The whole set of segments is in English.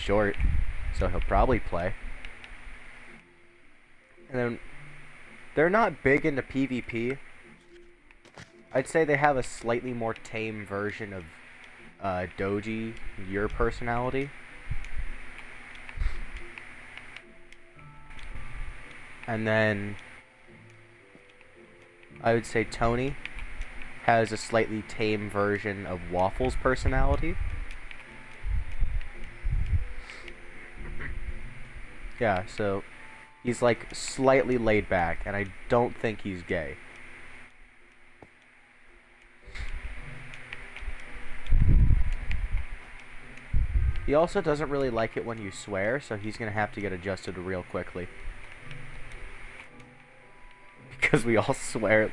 short, so he'll probably play. And then they're not big into PvP. I'd say they have a slightly more tame version of Doji, your personality. And then I would say Tony has a slightly tame version of Waffle's personality. Yeah, so he's like slightly laid back, and I don't think he's gay. He also doesn't really like it when you swear, so he's gonna have to get adjusted real quickly. Because we all swear,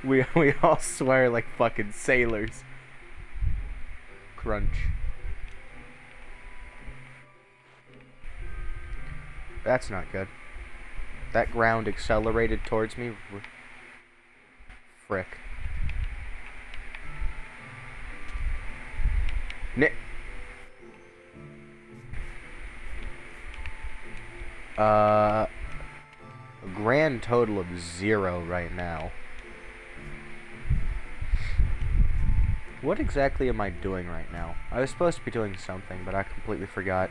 we all swear like fucking sailors. Crunch. That's not good. That ground accelerated towards me. Frick. A grand total of 0 right now. What exactly am I doing right now? I was supposed to be doing something, but I completely forgot.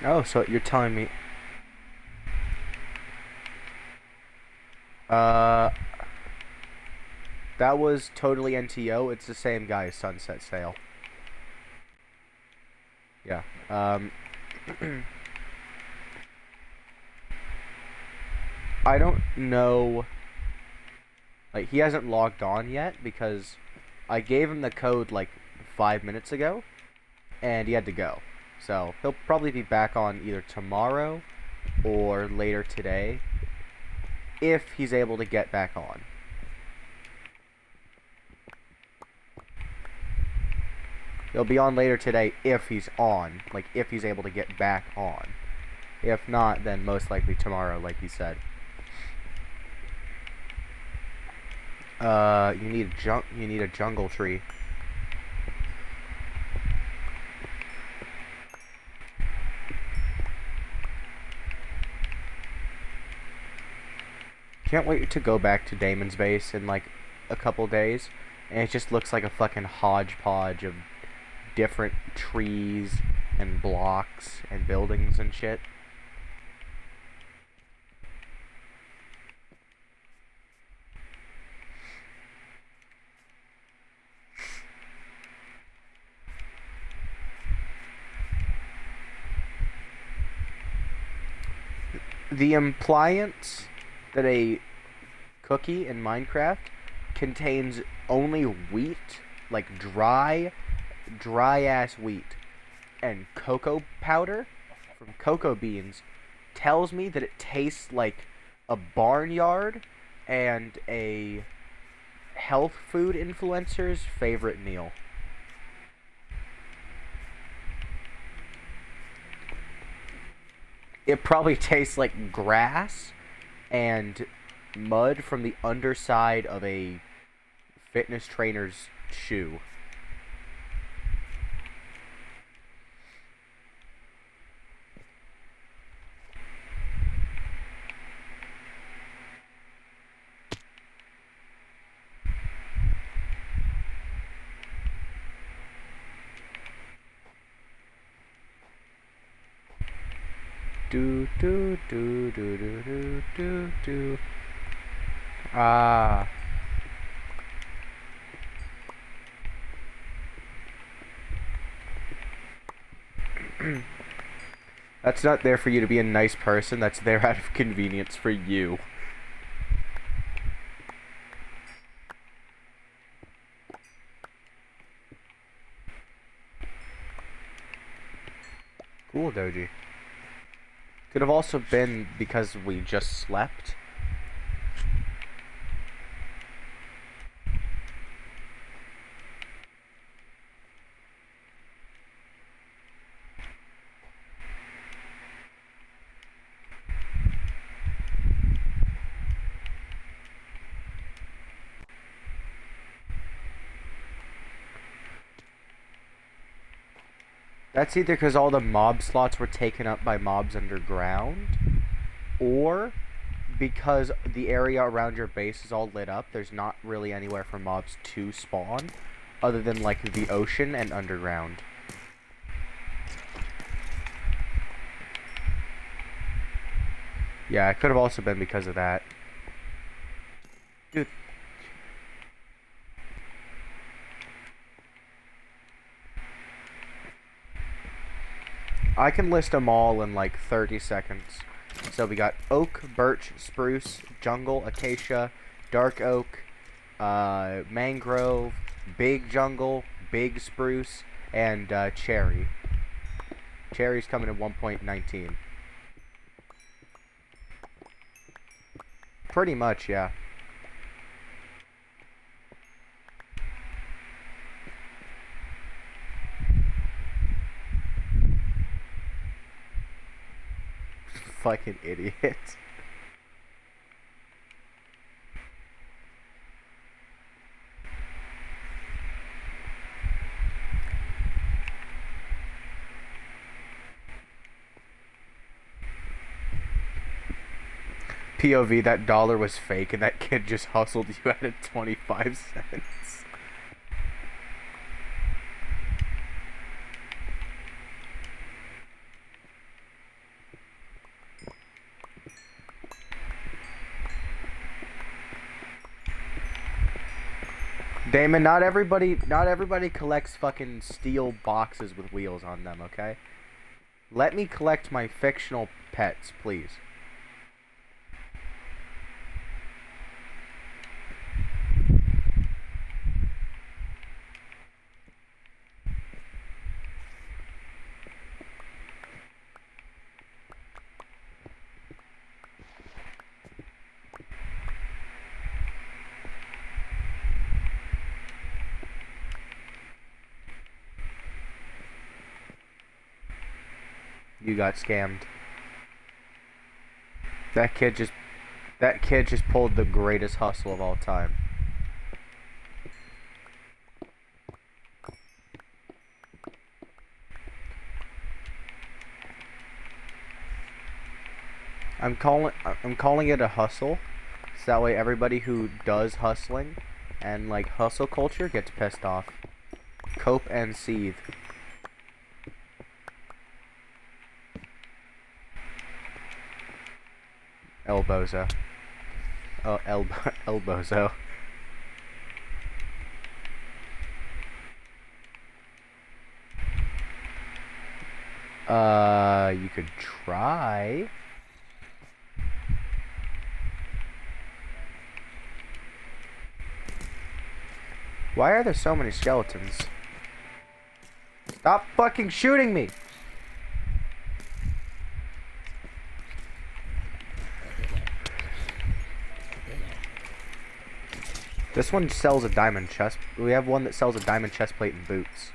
Oh, so you're telling me... That was totally NTO. It's the same guy as Sunset Sail. Yeah. I don't know... Like, he hasn't logged on yet because I gave him the code, like, 5 minutes ago, and he had to go. So, he'll probably be back on either tomorrow or later today, if he's able to get back on. He'll be on later today if he's on, like, if he's able to get back on. If not, then most likely tomorrow, like he said. You need a jungle tree. Can't wait to go back to Damon's base in like a couple days, and it just looks like a fucking hodgepodge of different trees and blocks and buildings and shit. The appliance that a cookie in Minecraft contains only wheat, like dry ass wheat, and cocoa powder from cocoa beans, tells me that it tastes like a barnyard and a health food influencer's favorite meal. It probably tastes like grass and mud from the underside of a fitness trainer's shoe. Do do do do do do do do. Ah. That's not there for you to be a nice person. That's there out of convenience for you. Cool, Doji. Could have also been because we just slept. That's either because all the mob slots were taken up by mobs underground, or because the area around your base is all lit up. There's not really anywhere for mobs to spawn, other than like the ocean and underground. Yeah, it could have also been because of that. Dude. I can list them all in like 30 seconds. So we got oak, birch, spruce, jungle, acacia, dark oak, mangrove, big jungle, big spruce, and cherry. Cherry's coming in 1.19. Pretty much, yeah. Fucking idiot. POV, that dollar was fake and that kid just hustled you out of 25 cents. Damon, not everybody collects fucking steel boxes with wheels on them, okay? Let me collect my fictional pets, please. You got scammed. That kid just pulled the greatest hustle of all time. I'm calling it a hustle, so that way everybody who does hustling and like hustle culture gets pissed off. Cope and seethe. Elbozo. Oh, elbozo. You could try. Why are there so many skeletons? Stop fucking shooting me! This one sells a diamond chest. We have one that sells a diamond chest plate and boots.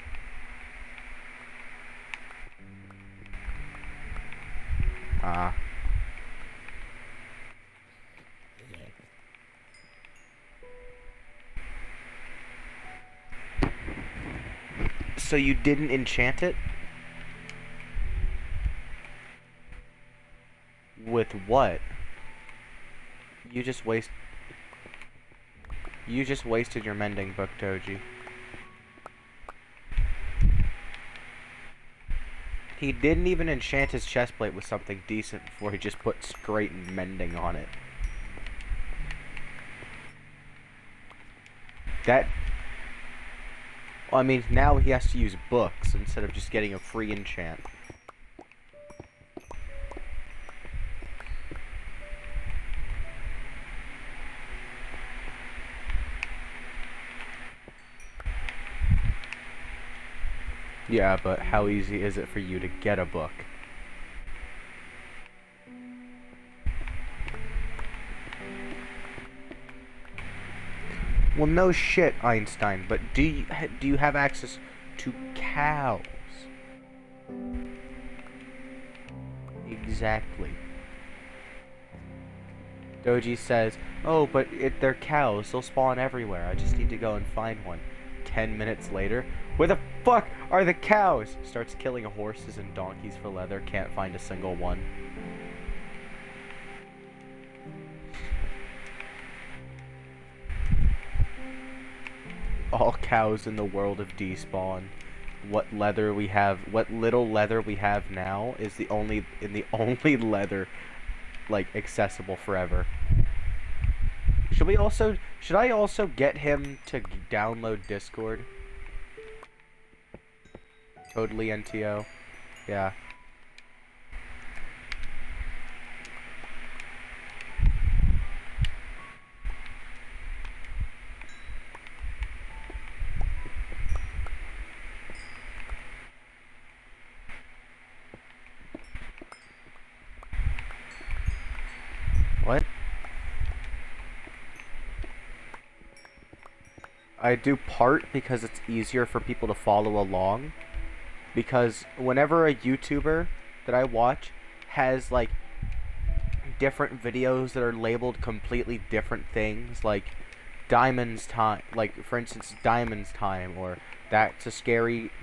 So you didn't enchant it? With what? You just wasted your mending book, Doji. He didn't even enchant his chestplate with something decent before he just put straight mending on it. Well, I mean, now he has to use books instead of just getting a free enchant. Yeah, but how easy is it for you to get a book? Well, no shit, Einstein, but do you have access to cows? Exactly. Doji says, oh, but they're cows, they'll spawn everywhere, I just need to go and find one. 10 minutes later, where the fuck are the cows? Starts killing horses and donkeys for leather. Can't find a single one. All cows in the world of despawn. What little leather we have now is the only leather like accessible forever. Should I also get him to download Discord? Totally NTO. Yeah. What? I do part because it's easier for people to follow along. Because whenever a YouTuber that I watch has like different videos that are labeled completely different things, like Diamond's Time, like for instance Diamond's Time, or that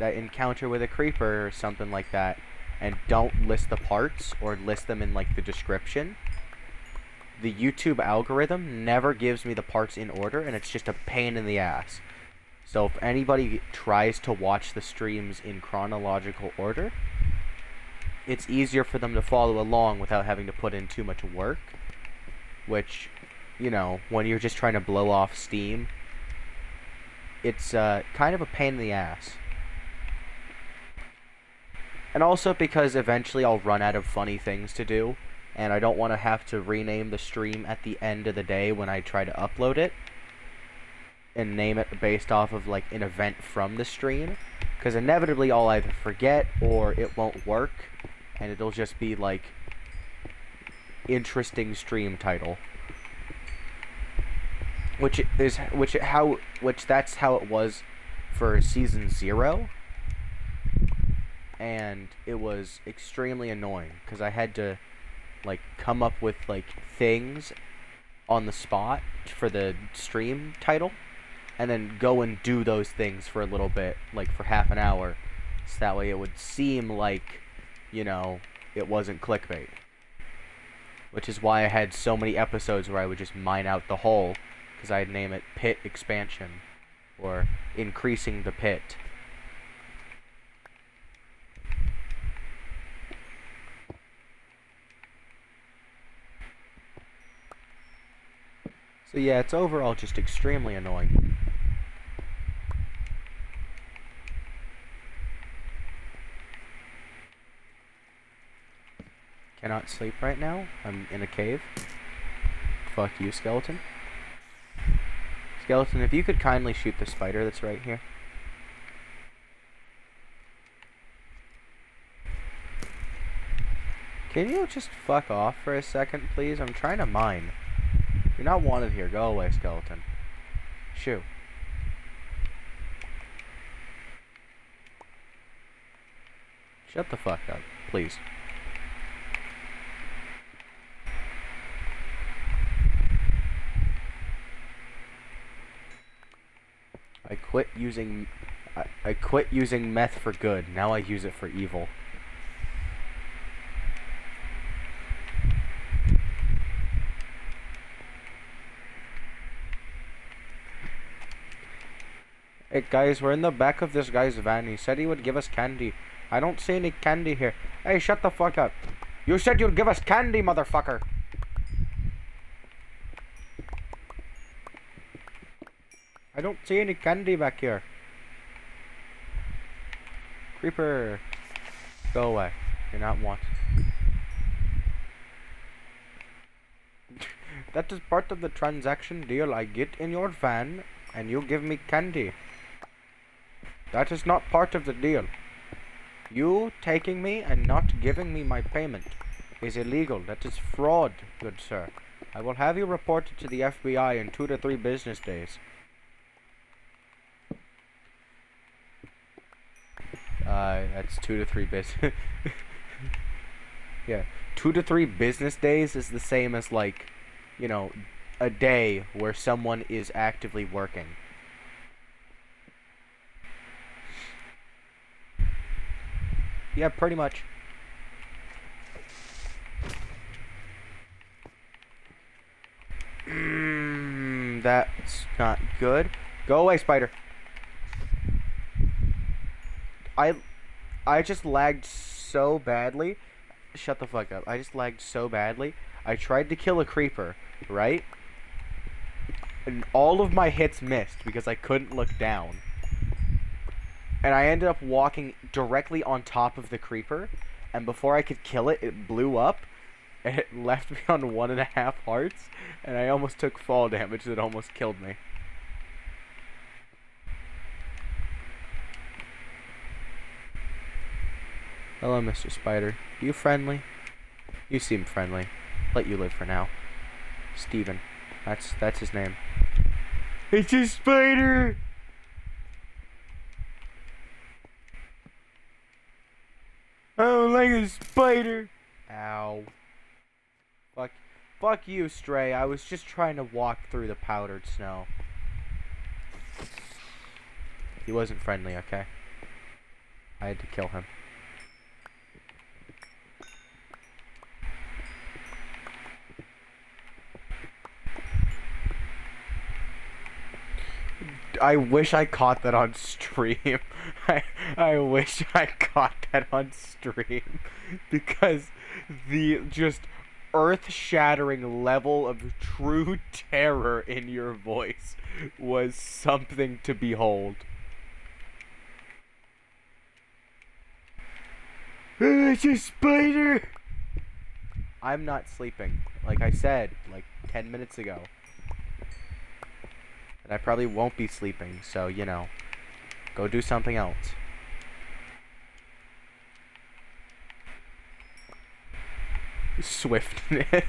encounter with a creeper or something like that, and don't list the parts or list them in like the description, the YouTube algorithm never gives me the parts in order, and it's just a pain in the ass. So if anybody tries to watch the streams in chronological order, it's easier for them to follow along without having to put in too much work. Which, you know, when you're just trying to blow off steam, it's kind of a pain in the ass. And also because eventually I'll run out of funny things to do, and I don't want to have to rename the stream at the end of the day when I try to upload it, and name it based off of like an event from the stream, because inevitably I'll either forget or it won't work, and it'll just be like interesting stream title, that's how it was for season 0, and it was extremely annoying because I had to like come up with like things on the spot for the stream title, and then go and do those things for a little bit, like for half an hour, so that way it would seem like, you know, it wasn't clickbait. Which is why I had so many episodes where I would just mine out the hole, because I'd name it Pit Expansion, or Increasing the Pit. So yeah, it's overall just extremely annoying. Cannot sleep right now. I'm in a cave. Fuck you, skeleton. Skeleton, if you could kindly shoot the spider that's right here. Can you just fuck off for a second, please? I'm trying to mine. You're not wanted here. Go away, skeleton. Shoo. Shut the fuck up, please. I quit using meth for good. Now I use it for evil. Hey guys, we're in the back of this guy's van. He said he would give us candy. I don't see any candy here. Hey, shut the fuck up. You said you'd give us candy, motherfucker. I don't see any candy back here. Creeper. Go away. You're not wanted. That is part of the transaction deal. I get in your van and you give me candy. That is not part of the deal. You taking me and not giving me my payment is illegal. That is fraud, good sir. I will have you reported to the FBI in 2 to 3 business days. That's 2 to 3 business. Yeah, 2 to 3 business days is the same as, like, you know, a day where someone is actively working. Yeah, pretty much. That's not good. Go away, spider. I just lagged so badly. Shut the fuck up. I just lagged so badly. I tried to kill a creeper, right? And all of my hits missed because I couldn't look down. And I ended up walking directly on top of the creeper, and before I could kill it, it blew up, and it left me on 1.5 hearts, and I almost took fall damage that almost killed me. Hello, Mr. Spider. You friendly? You seem friendly. Let you live for now. Steven. That's his name. It's a spider! I don't like a spider! Ow. Fuck you, Stray. I was just trying to walk through the powdered snow. He wasn't friendly, okay? I had to kill him. I wish I caught that on stream. I wish I caught that on stream. Because the just earth-shattering level of true terror in your voice was something to behold. It's a spider! I'm not sleeping. Like I said, like 10 minutes ago. And I probably won't be sleeping, so, you know, go do something else. Swiftness.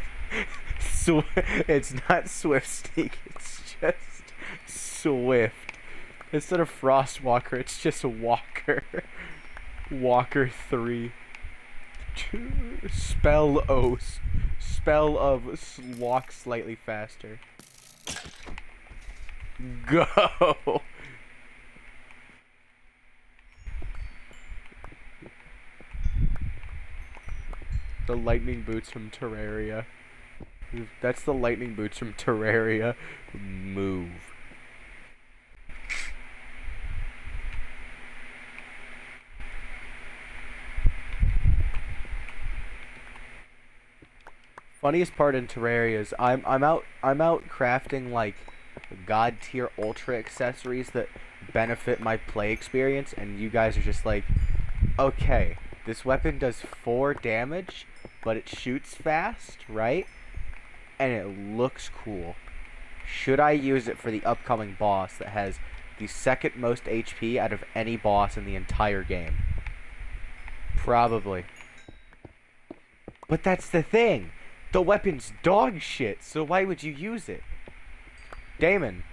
It's not swift sneak, it's just swift. Instead of Frostwalker, it's just Walker. Walker 3. Spell O's. Spell of walk slightly faster. Go! The lightning boots from Terraria. That's the lightning boots from Terraria. Move. Funniest part in Terraria is I'm out crafting like god tier ultra accessories that benefit my play experience, and you guys are just like, okay, this weapon does 4 damage, but it shoots fast, right? And it looks cool. Should I use it for the upcoming boss that has the second most HP out of any boss in the entire game? Probably. But that's the thing. The weapon's dog shit, so why would you use it? Damon,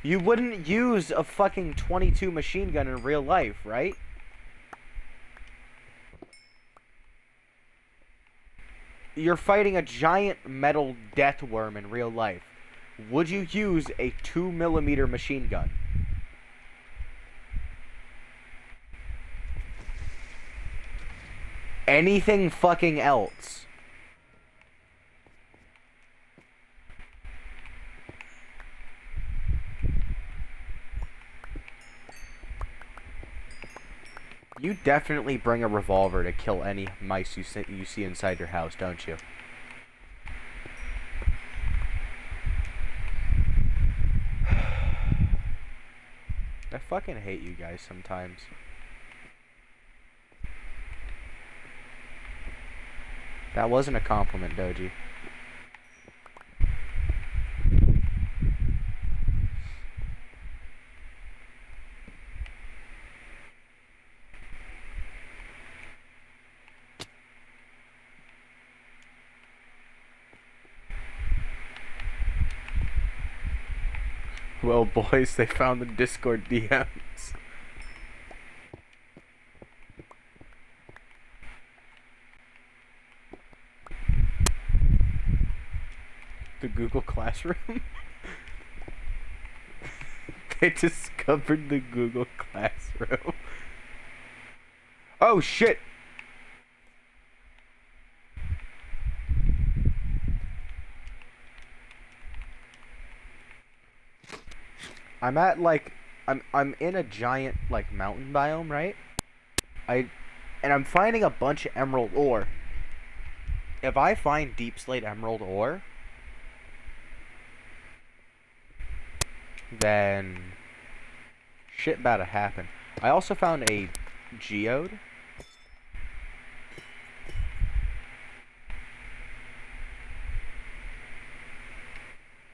you wouldn't use a fucking 22 machine gun in real life, right? You're fighting a giant metal death worm in real life. Would you use a 2mm machine gun? Anything fucking else? You definitely bring a revolver to kill any mice you see inside your house, don't you? I fucking hate you guys sometimes. That wasn't a compliment, Doji. Well, boys, they found the Discord DMs. The Google Classroom? They discovered the Google Classroom. Oh, shit! I'm at like I'm in a giant like mountain biome, right? I and I'm finding a bunch of emerald ore. If I find deep slate emerald ore, then shit about to happen. I also found a geode.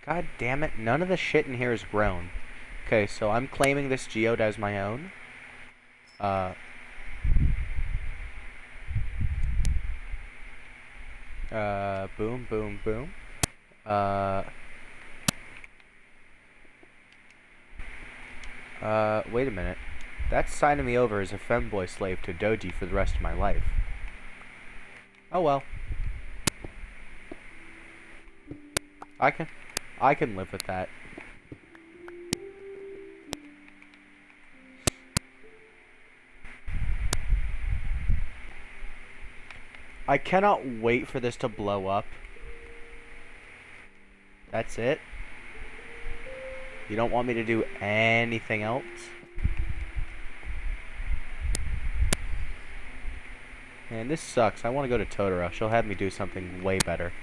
God damn it, none of the shit in here is grown. Okay, so I'm claiming this geode as my own. Boom, boom, boom. Wait a minute. That's signing me over as a femboy slave to Doji for the rest of my life. Oh well. I can live with that. I cannot wait for this to blow up. That's it? You don't want me to do anything else? Man, this sucks. I want to go to Totoro. She'll have me do something way better.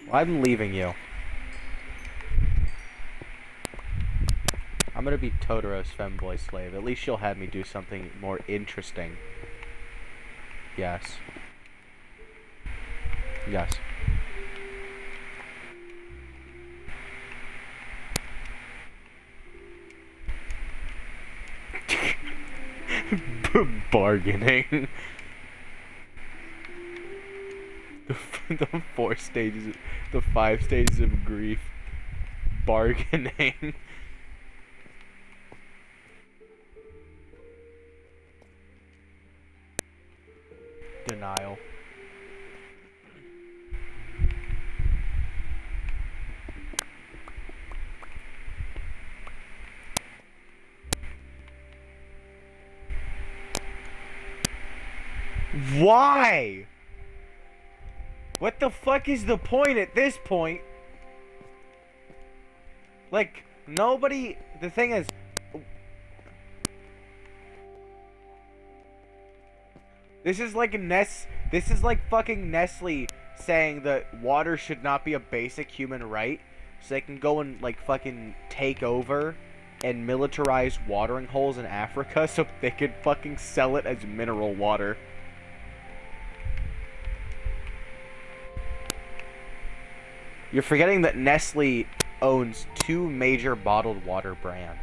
Well, I'm leaving you. I'm gonna be Totoro's femboy slave. At least she'll have me do something more interesting. Yes. Yes. Bargaining. The 4 stages, the 5 stages of grief. Bargaining. Denial. Why? What the fuck is the point at this point? Like, nobody... The thing is... This is like This is like fucking Nestle saying that water should not be a basic human right. So they can go and, like, fucking take over and militarize watering holes in Africa so they could fucking sell it as mineral water. You're forgetting that Nestle owns 2 major bottled water brands.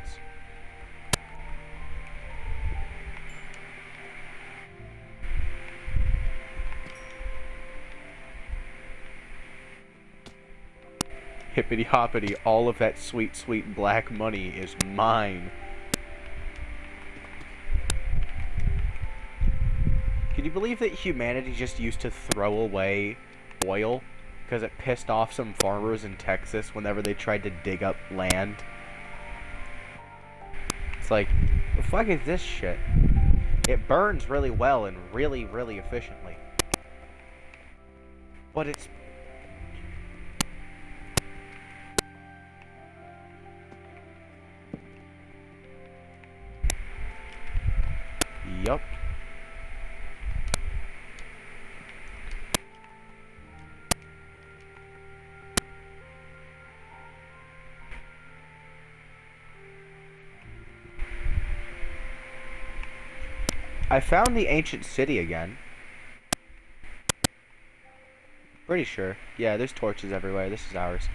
Hippity hoppity, all of that sweet, sweet black money is mine. Can you believe that humanity just used to throw away oil because it pissed off some farmers in Texas whenever they tried to dig up land? It's like, the fuck is this shit? It burns really well and really, really efficiently. But it's... Yup. I found the ancient city again. Pretty sure. Yeah, there's torches everywhere. This is ours.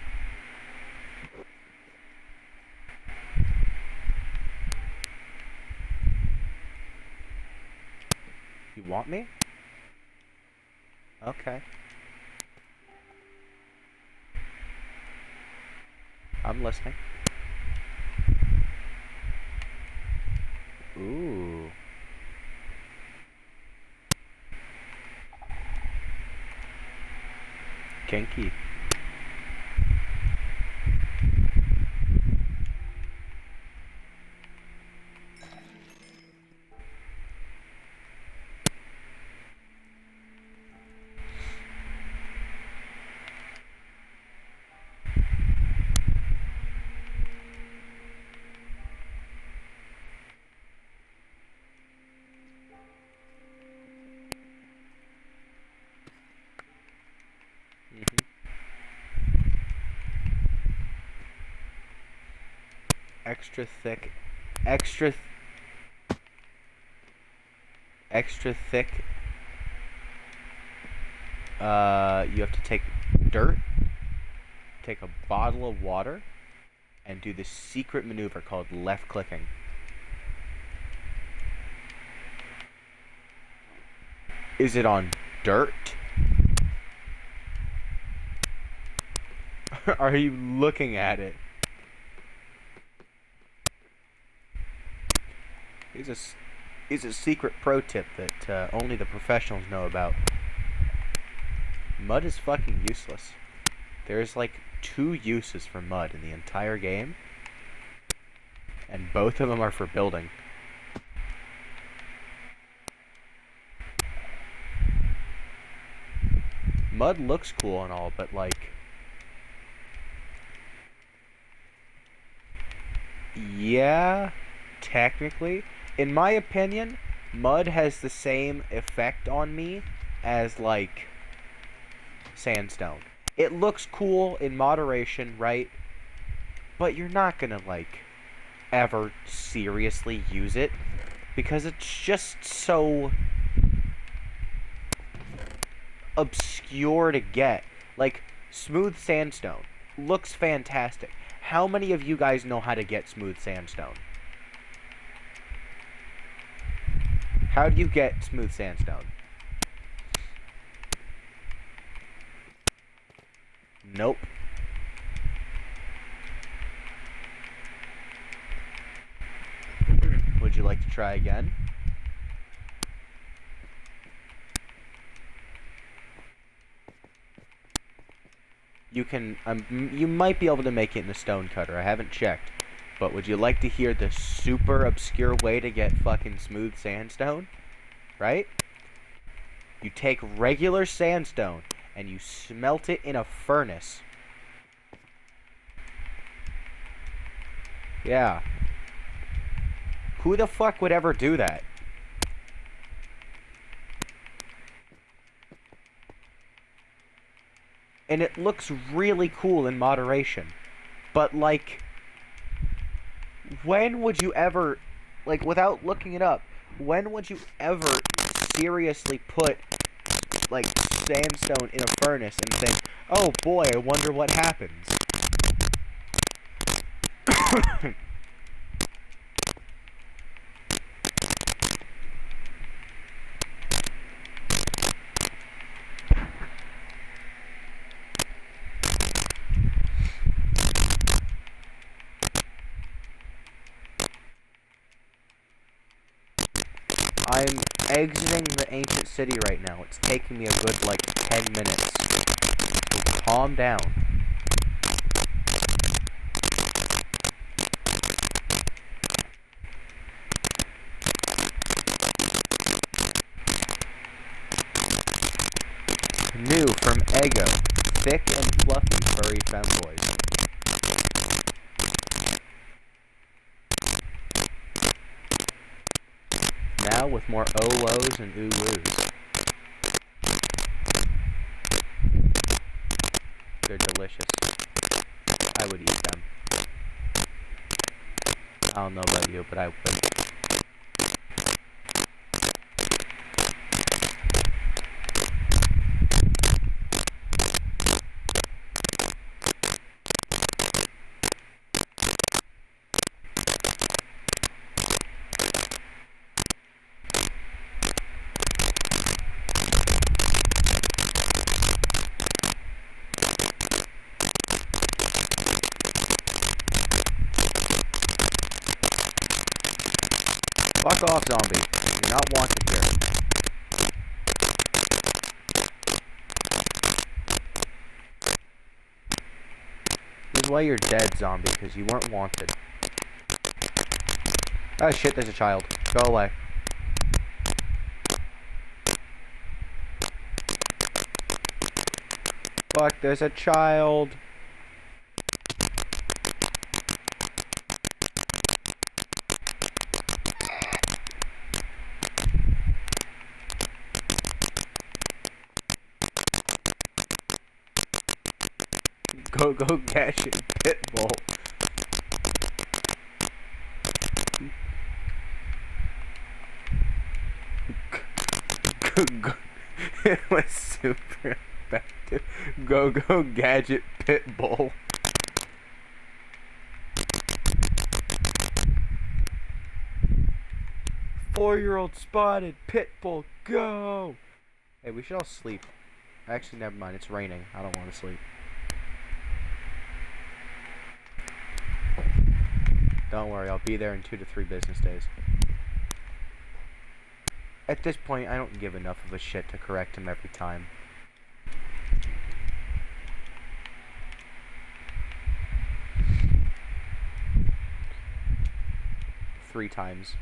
You want me? Okay. I'm listening. Ooh. Kinky. extra thick, extra, extra thick. You have to take dirt, take a bottle of water, and do this secret maneuver called left clicking. Is it on dirt? Are you looking at it? Here's a secret pro tip that only the professionals know about. Mud is fucking useless. There's like 2 uses for mud in the entire game, and both of them are for building. Mud looks cool and all, but like, yeah, technically, in my opinion, mud has the same effect on me as like sandstone. It looks cool in moderation, right? But you're not gonna like ever seriously use it because it's just so obscure to get. Like, smooth sandstone looks fantastic. How many of you guys know how to get smooth sandstone? How do you get smooth sandstone? Nope. Would you like to try again? You can, you might be able to make it in a stone cutter. I haven't checked. But would you like to hear the super obscure way to get fucking smooth sandstone? Right? You take regular sandstone and you smelt it in a furnace. Yeah. Who the fuck would ever do that? And it looks really cool in moderation. But, like, when would you ever, like, without looking it up, when would you ever seriously put, like, sandstone in a furnace and think, oh boy, I wonder what happens? I'm exiting the ancient city right now. It's taking me a good, like, 10 minutes. So calm down. New from Eggo. Thick and fluffy furry femboys. Now with more Olos and Uwoos. They're delicious. I would eat them. I don't know about you, but I would. Fuck off, zombie. You're not wanted here. This is why you're dead, zombie, because you weren't wanted. Oh shit, there's a child. Go away. Fuck, there's a child. Go catch it, Pitbull. It was super effective. Go Go Gadget Pitbull. 4-year-old spotted. Pitbull, go! Hey, we should all sleep. Actually, never mind. It's raining. I don't want to sleep. Don't worry. I'll be there in 2 to 3 business days. At this point, I don't give enough of a shit to correct him every time. Three times.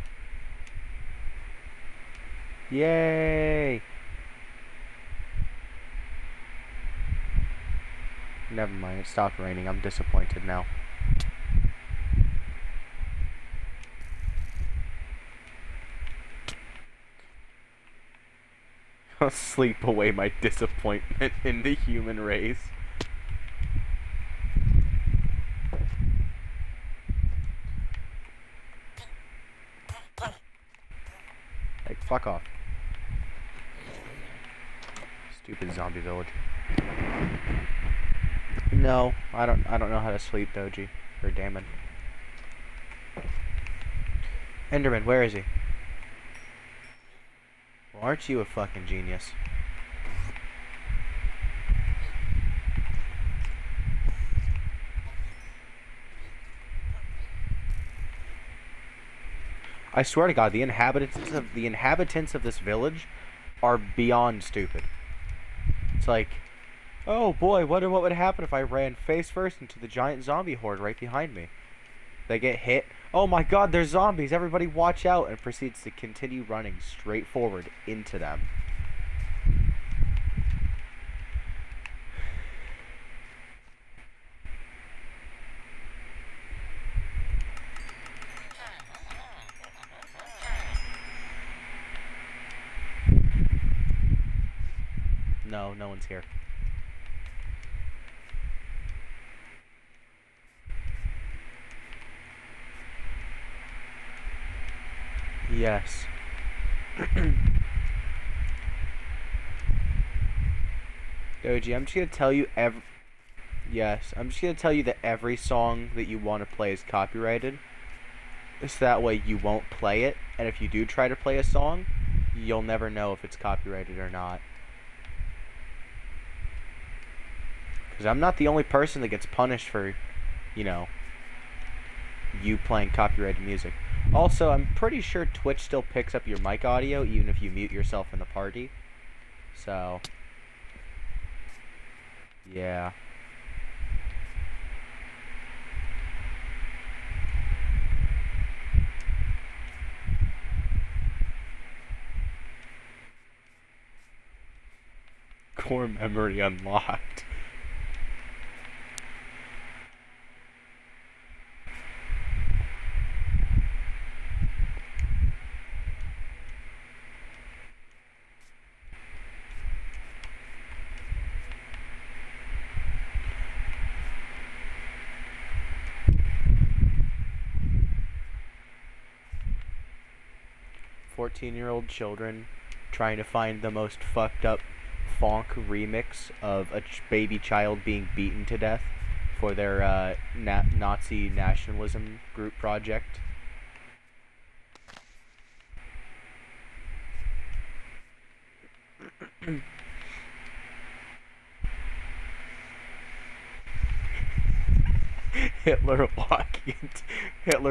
Yay! Never mind, it stopped raining. I'm disappointed now. I'll sleep away my disappointment in the human race. Like, fuck off. Stupid zombie village. No, I don't know how to sleep, Doji. Or Damon. Enderman, where is he? Well, aren't you a fucking genius? I swear to God, the inhabitants of this village are beyond stupid. It's like, oh boy, wonder what would happen if I ran face first into the giant zombie horde right behind me. They get hit. Oh my God, there's zombies! Everybody watch out! And proceeds to continue running straight forward into them. No, no one's here. Yes. Doji, I'm just gonna tell you Yes, I'm just gonna tell you that every song that you want to play is copyrighted. So that way you won't play it, and if you do try to play a song, you'll never know if it's copyrighted or not. Because I'm not the only person that gets punished for, you know, you playing copyrighted music. Also, I'm pretty sure Twitch still picks up your mic audio even if you mute yourself in the party. So, yeah. Core memory unlocked. "14-year-old children trying to find the most fucked up funk remix of a baby child being beaten to death for their Nazi nationalism group project." Hitler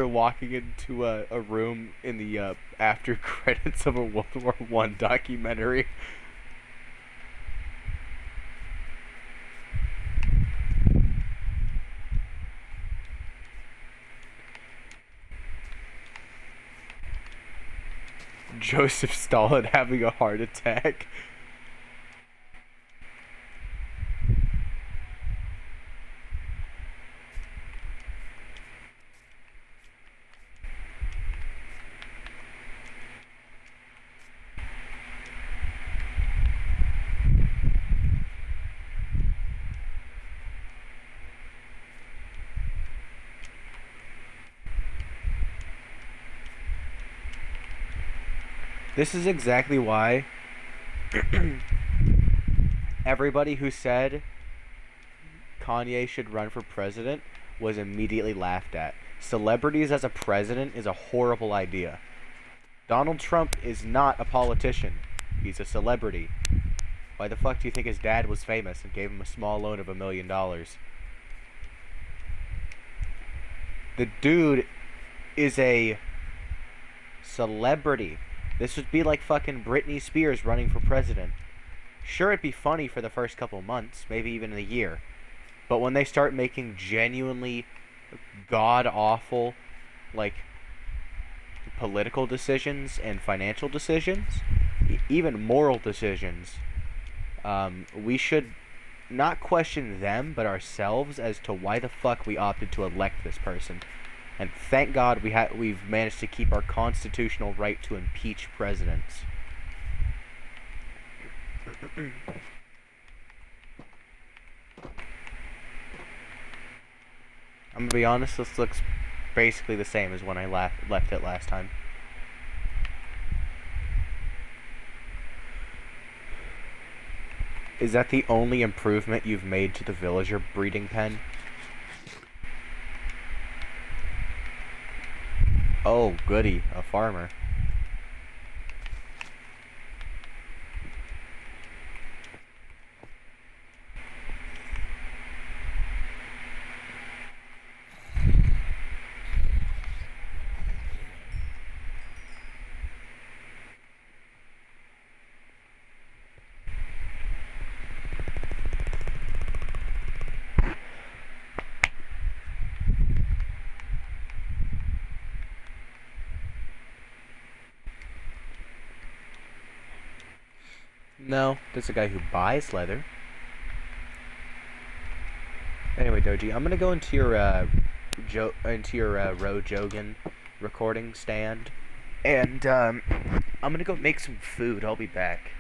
walking into a room in the after credits of a World War I documentary. Joseph Stalin having a heart attack. This is exactly why Everybody who said Kanye should run for president was immediately laughed at. Celebrities as a president is a horrible idea. Donald Trump is not a politician. He's a celebrity. Why the fuck do you think his dad was famous and gave him a small loan of $1 million? The dude is a celebrity. This would be like fucking Britney Spears running for president. Sure, it'd be funny for the first couple months, maybe even a year. But when they start making genuinely god-awful, like, political decisions and financial decisions, even moral decisions, we should not question them, but ourselves as to why the fuck we opted to elect this person. And thank God we've managed to keep our constitutional right to impeach presidents. I'm gonna be honest, this looks basically the same as when I left it last time. Is that the only improvement you've made to the villager breeding pen? Oh, goody, a farmer. No, there's a guy who buys leather. Anyway, Doji, I'm gonna go into your Ro Jogan recording stand, and I'm gonna go make some food. I'll be back.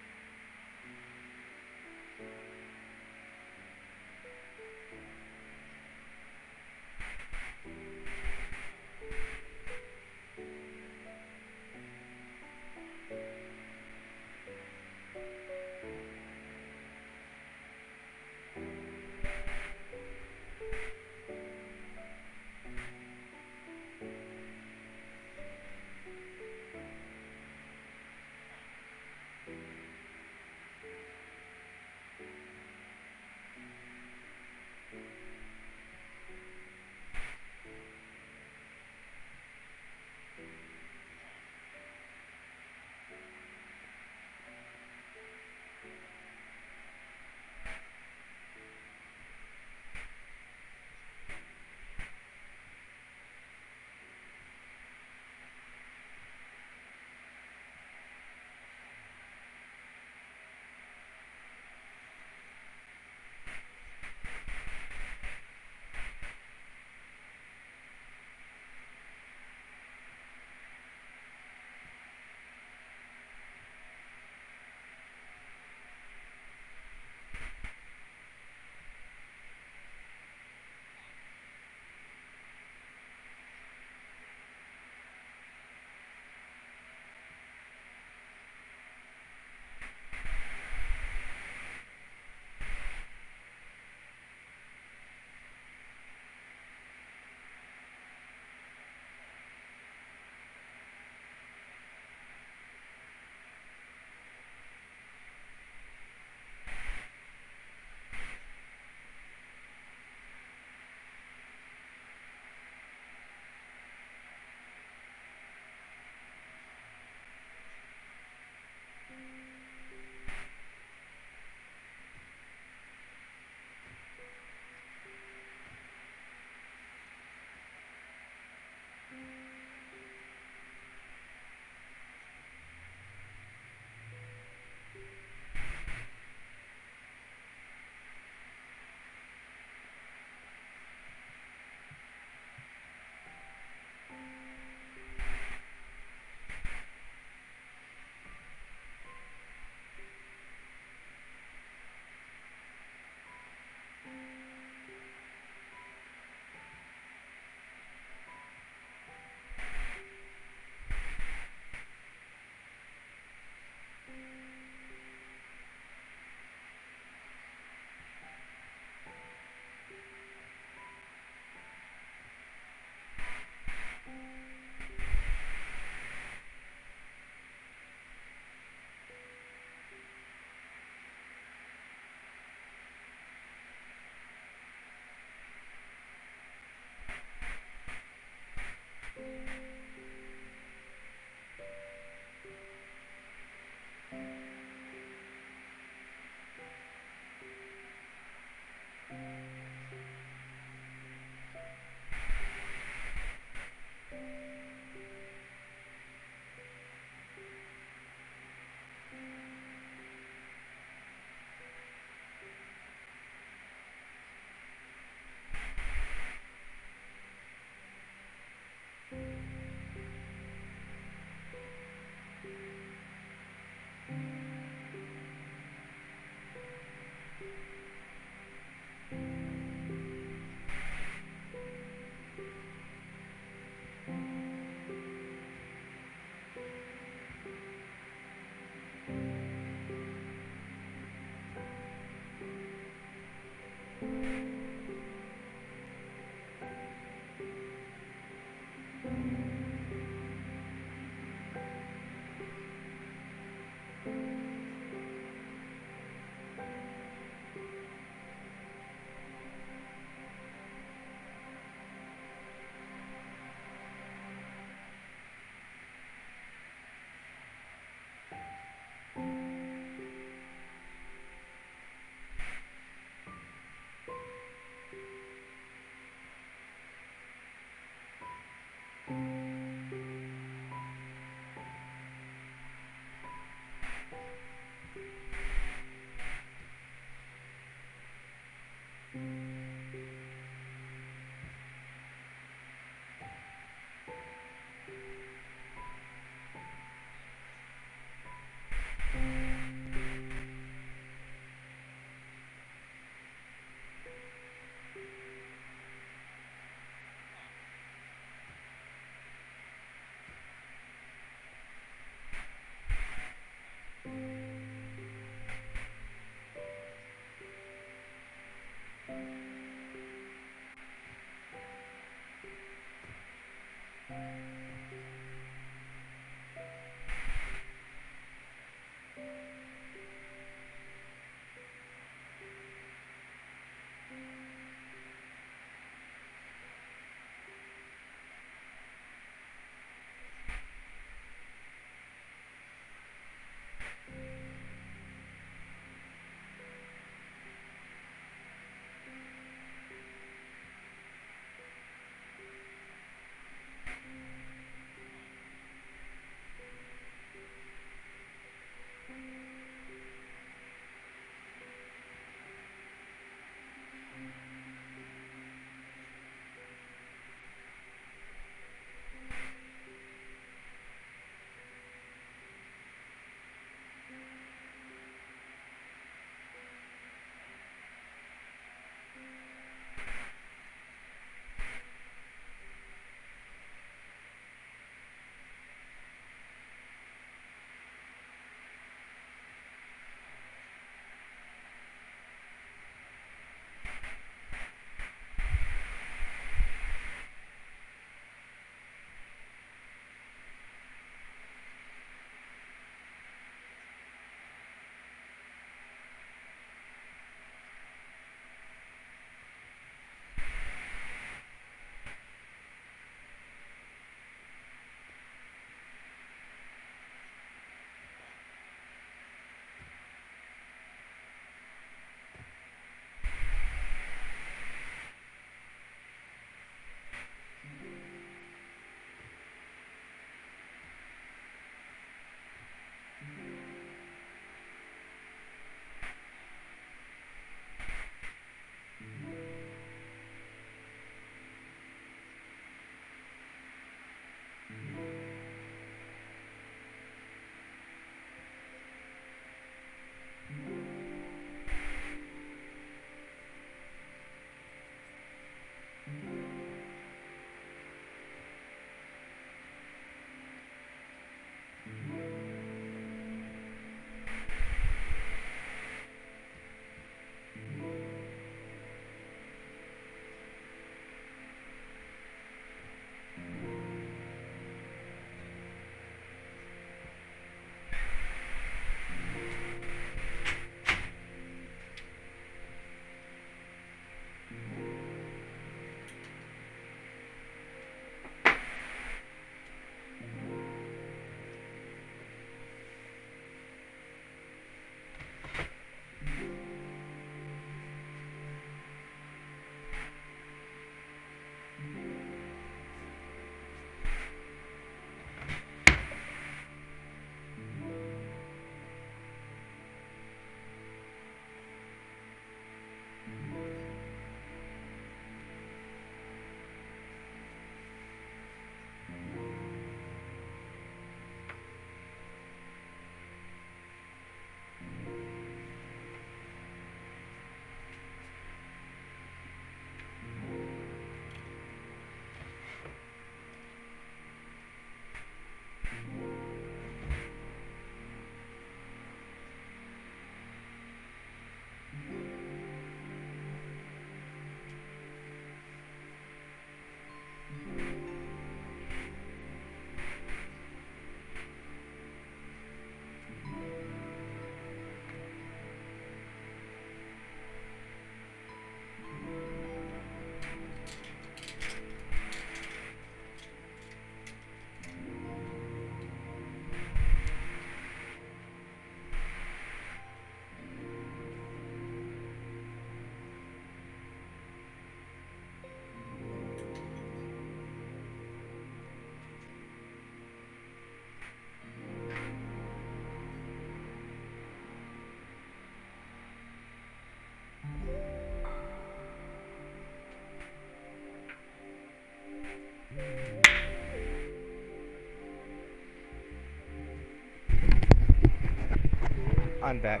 I'm back.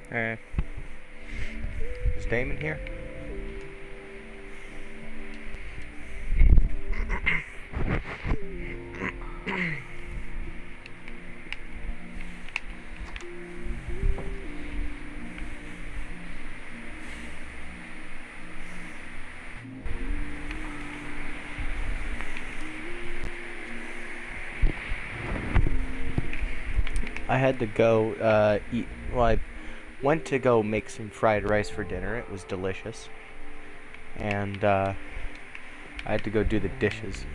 Alright. Is Damon here? I had to go eat. Well, I went to go make some fried rice for dinner. It was delicious. And I had to go do the dishes.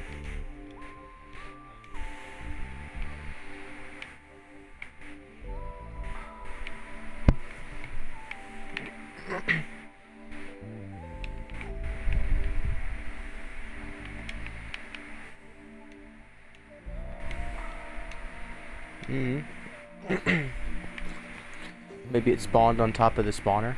Maybe it spawned on top of the spawner.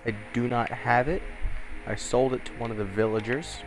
I do not have it. I sold it to one of the villagers.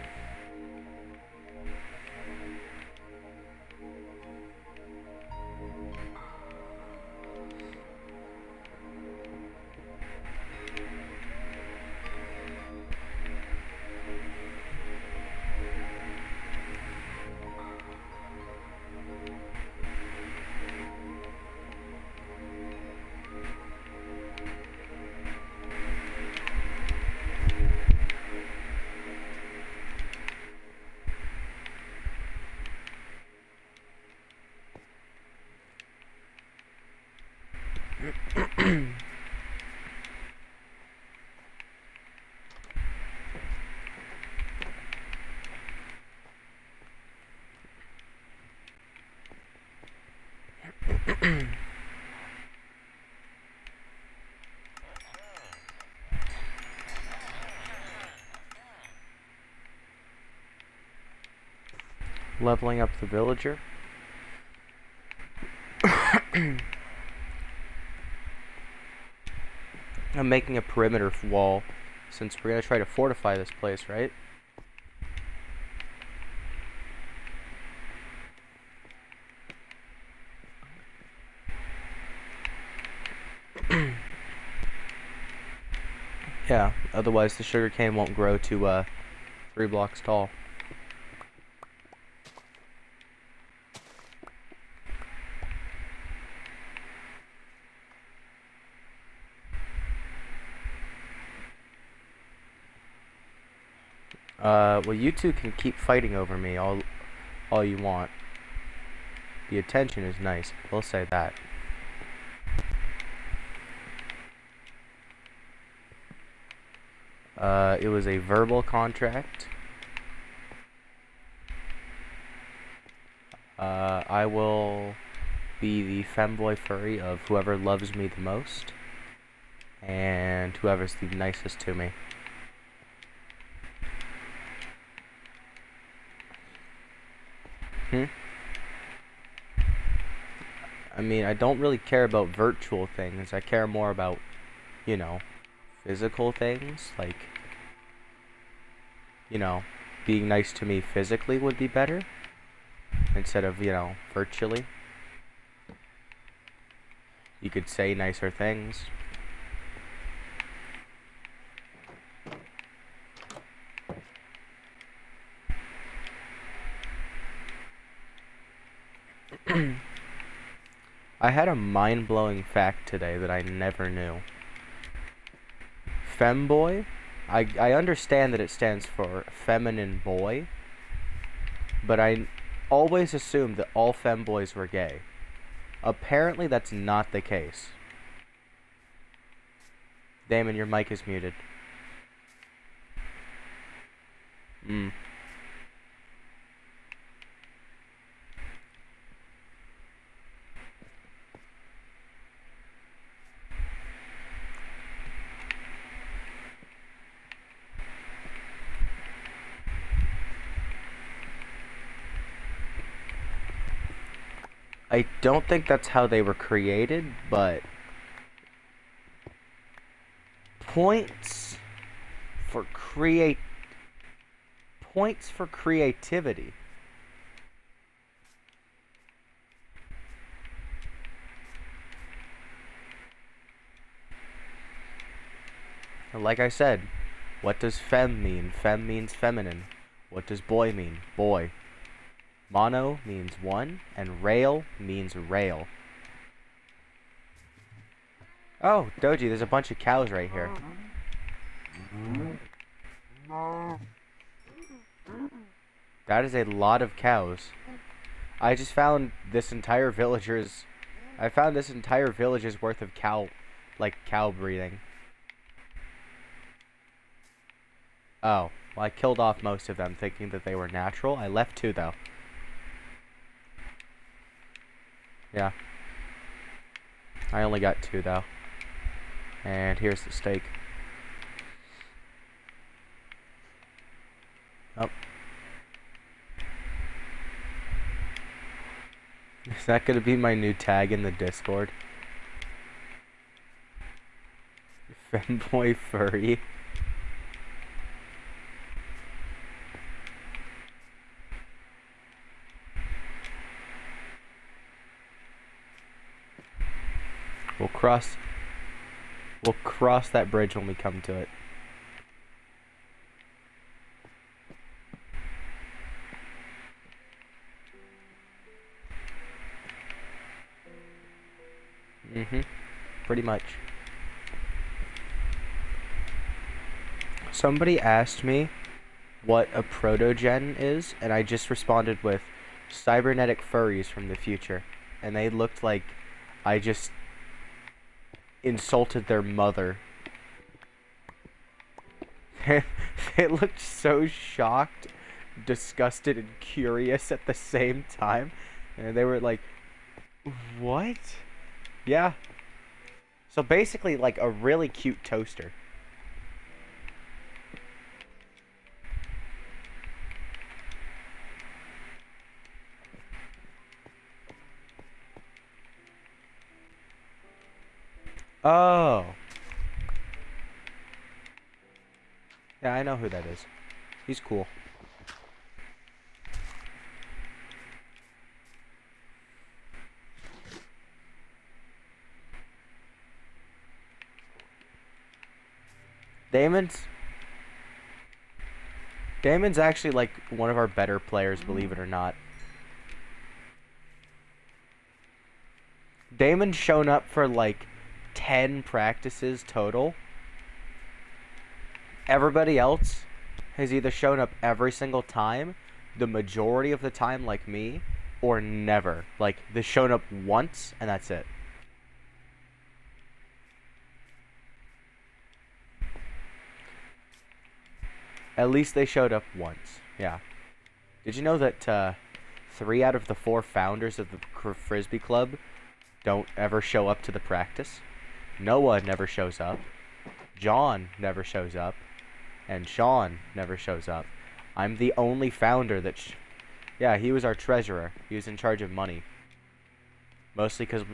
Leveling up the villager. I'm making a perimeter wall since we're gonna try to fortify this place, right? Yeah, otherwise the sugarcane won't grow to 3 blocks tall. Well, you two can keep fighting over me all you want. The attention is nice, we'll say that. It was a verbal contract. I will be the femboy furry of whoever loves me the most, and whoever's the nicest to me. I mean, I don't really care about virtual things. I care more about, you know, physical things. Like, you know, being nice to me physically would be better instead of, you know, virtually. You could say nicer things. I had a mind-blowing fact today that I never knew. Femboy, I understand that it stands for feminine boy, but I always assumed that all femboys were gay. Apparently that's not the case. Damon, your mic is muted. I don't think that's how they were created, but points for create points for creativity. Like I said, what does fem mean? Fem means feminine. What does boy mean? Boy. Mono means one, and rail means rail. Oh, Doji, there's a bunch of cows right here. That is a lot of cows. I just found this entire villager's... I found this entire village's worth of cow breeding. Oh, well, I killed off most of them thinking that they were natural. I left 2 though. Yeah. I only got 2 though. And here's the steak. Oh. Is that gonna be my new tag in the Discord? Femboy furry. We'll cross that bridge when we come to it. Pretty much. Somebody asked me what a protogen is, and I just responded with cybernetic furries from the future. And they looked like I just insulted their mother. They looked so shocked, disgusted, and curious at the same time. And they were like, what? Yeah. So basically like a really cute toaster. Oh. Yeah, I know who that is. He's cool. Damon's actually like one of our better players, believe it or not. Damon's shown up for like 10 practices total. Everybody else has either shown up every single time, the majority of the time like me, or never. Like, they've shown up once, and that's it. At least they showed up once. Yeah. Did you know that 3 out of the 4 founders of the Frisbee Club don't ever show up to the practice? Noah never shows up. John never shows up. And Sean never shows up. I'm the only founder that... yeah, he was our treasurer. He was in charge of money. Mostly because...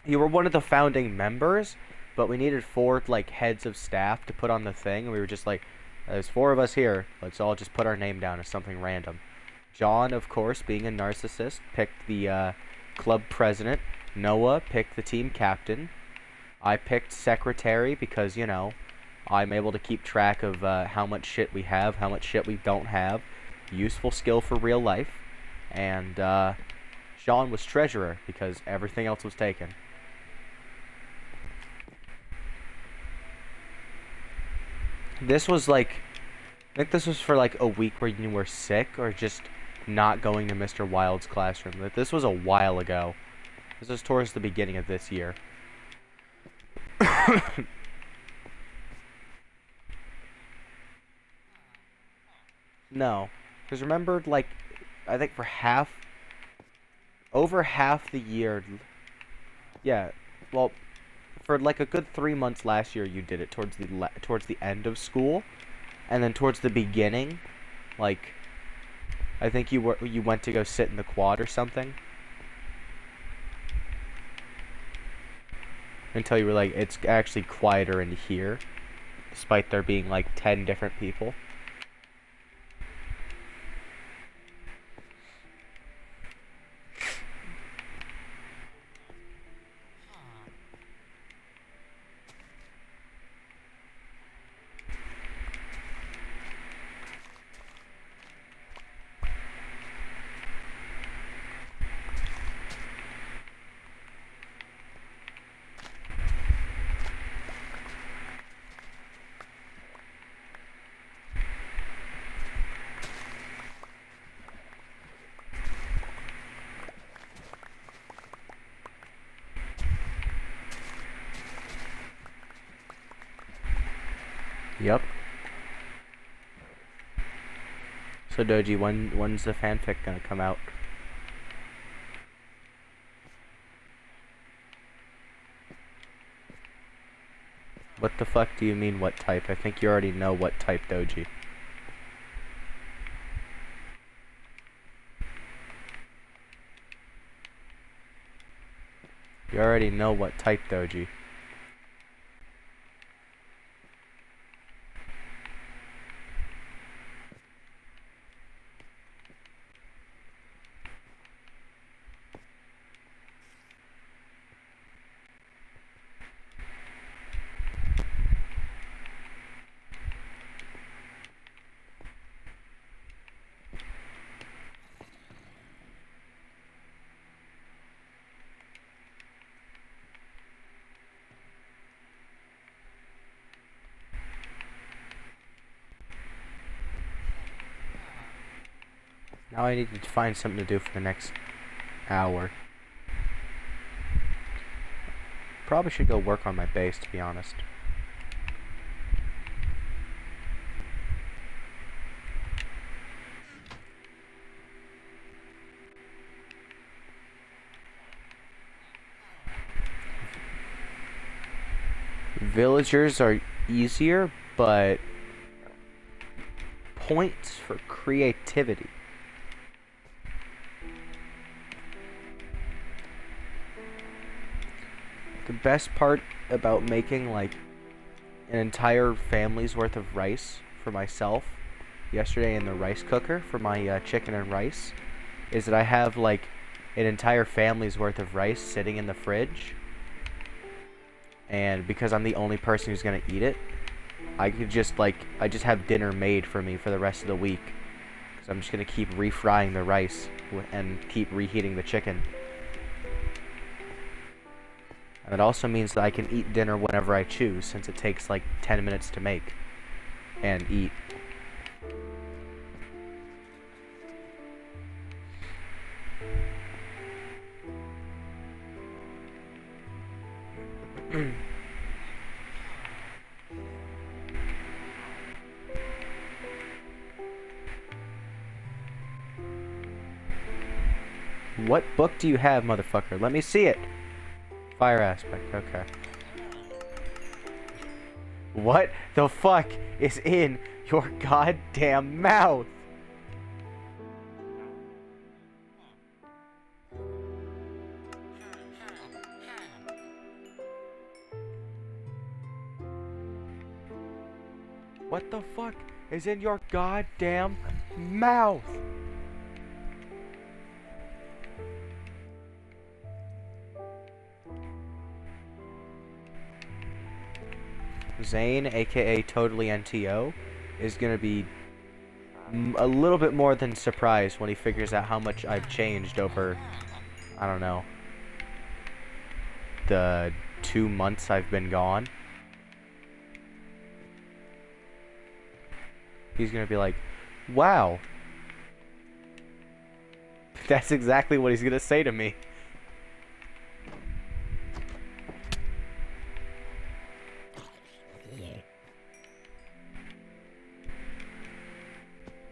you were one of the founding members, but we needed 4, like, heads of staff to put on the thing, and we were just like, there's 4 of us here, let's all just put our name down as something random. John, of course, being a narcissist, picked the club president. Noah picked the team captain. I picked secretary because, you know, I'm able to keep track of how much shit we have, how much shit we don't have. Useful skill for real life. And Sean was treasurer because everything else was taken. This was like, I think this was for like a week where you were sick or just not going to Mr. Wild's classroom. But this was a while ago. This was towards the beginning of this year. No. Because remember, like, I think for over half the year, yeah, well, for like a good 3 months last year, you did it towards the end of school, and then towards the beginning, like I think you went to go sit in the quad or something. Until you were like, it's actually quieter in here, despite there being like 10 different people. Yep. So Doji, when's the fanfic gonna come out? What the fuck do you mean what type? I think you already know what type, Doji. You already know what type, Doji. Now I need to find something to do for the next hour. Probably should go work on my base, to be honest. Villagers are easier, but points for creativity. The best part about making like an entire family's worth of rice for myself yesterday in the rice cooker for my chicken and rice is that I have like an entire family's worth of rice sitting in the fridge, and because I'm the only person who's gonna eat it, I just have dinner made for me for the rest of the week, because I'm just gonna keep refrying the rice and keep reheating the chicken. And it also means that I can eat dinner whenever I choose, since it takes like 10 minutes to make and eat. What book do you have, motherfucker? Let me see it. Fire aspect, okay. What the fuck is in your goddamn mouth? What the fuck is in your goddamn mouth? Zane, aka Totally NTO, is gonna be a little bit more than surprised when he figures out how much I've changed over, I don't know, the 2 months I've been gone. He's gonna be like, wow. That's exactly what he's gonna say to me.